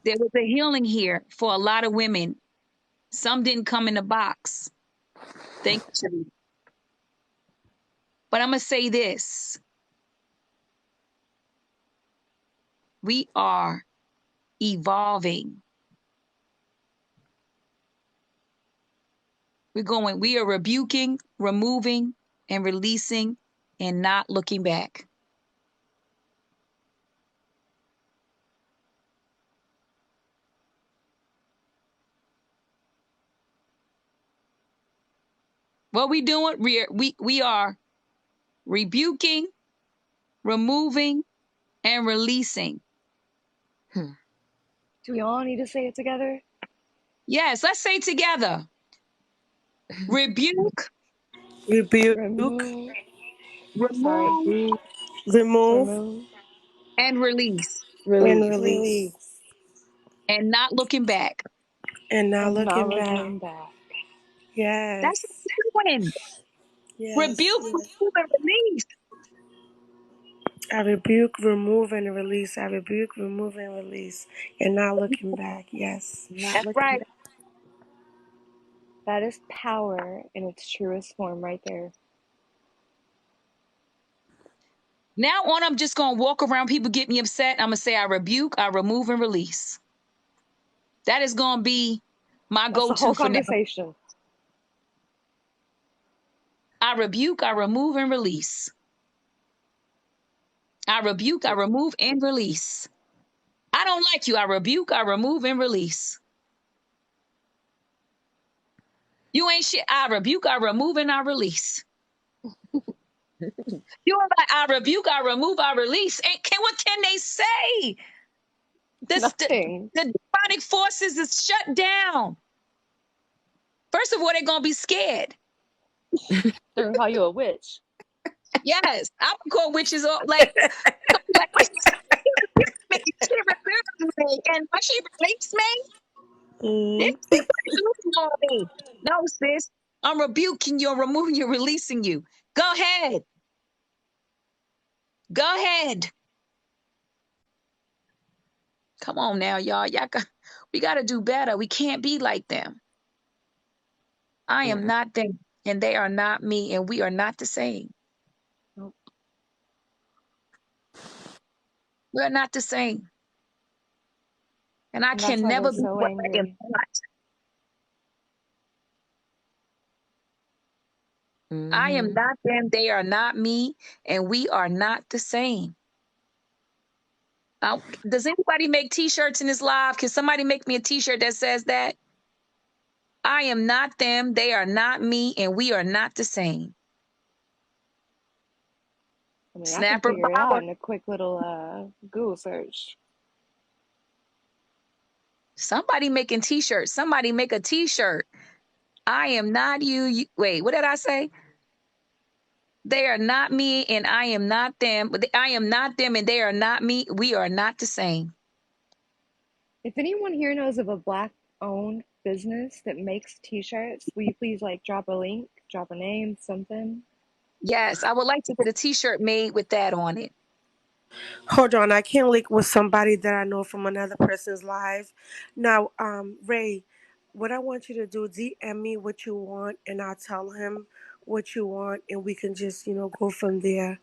there was a healing here for a lot of women. Some didn't come in the box. Thank you. But I'm going to say this. We are evolving. We are rebuking, removing, and releasing, and not looking back. What we doing? We are rebuking, removing, and releasing. Hmm. Do we all need to say it together? Yes, let's say together. Rebuke, Rebuke, Remove. Sorry. remove, rebuke, remove, Remove. and release, and Release. release. Release. and not looking back. And not And not looking back. looking back. That's Yes. what we're doing. Yes. Rebuke, Yes. remove, and release. I rebuke, remove, and release. I rebuke, remove, and release. And not looking back. Yes. Not That's looking right. back. That is power in its truest form right there. Now on, I'm just going to walk around people get me upset. I'm going to say I rebuke, I remove, and release. That is going to be my That's the go-to whole for now. conversation. I rebuke, I remove, and release. I rebuke, I remove, and release. I don't like you. I rebuke, I remove, and release. You ain't shit. I rebuke, I remove, and I release. You are like, I rebuke, I remove, I release. And what can they say? Nothing. The demonic forces is shut down. First of all, they're gonna be scared. They're gonna call you a witch. Yes, I would call witches up like what she me, she rebukes me, and what she released me, Mm. they put on me. No, sis, I'm rebuking you, removing you, releasing you. Go ahead. Go ahead. Come on now, y'all. We got to do better. We can't be like them. I am Yeah. not them, and they are not me, and we are not the same. Nope. We are not the same. And I And that's can why they're never be so what I am angry. not. I am Mm-hmm. not them, they are not me, and we are not the same. Does anybody make t-shirts in this live? Can somebody make me a t-shirt that says that? I am not them, they are not me, and we are not the same. I mean, I can Snapper figure it out Baba. in a quick little Google search. Somebody making t-shirts. Somebody make a t-shirt. I am not wait, what did I say? They are not me and I am not them. I am not them and they are not me. We are not the same. If anyone here knows of a black-owned business that makes t-shirts, will you please like drop a link, drop a name, something? Yes, I would like to get a t-shirt made with that on it. Hold on, I can't link with somebody that I know from another person's live. Now, Ray, what I want you to do, DM me what you want, and I'll tell him what you want, and we can just, go from there.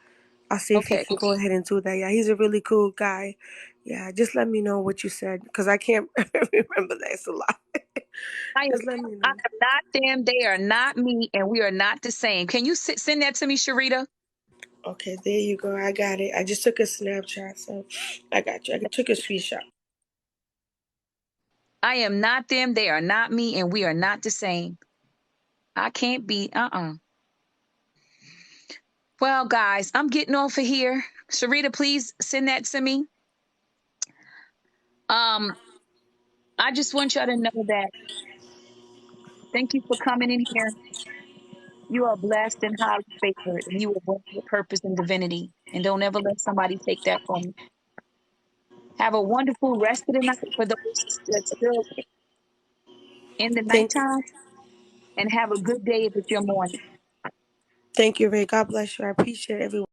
I'll see if he Okay. can go ahead and do that. Yeah, he's a really cool guy. Yeah, just let me know what you said, because I can't remember that. It's a lot. I am, Just let me I know. am not them. They are not me and we are not the same. Can you send that to me, Sharita? Okay, there you go. I got it. I just took a Snapchat, so I got you. I took a screenshot. I am not them. They are not me and we are not the same. I can't be, Well, guys, I'm getting off of here. Sharita, please send that to me. Um, I just want y'all to know that thank you for coming in here. You are blessed and highly favored, and you are born with purpose and divinity. And don't ever let somebody take that from you. Have a wonderful rest of the night for those that's still in the Thank you. nighttime, and have a good day if it's your morning. Thank you, Ray. God bless you. I appreciate everyone.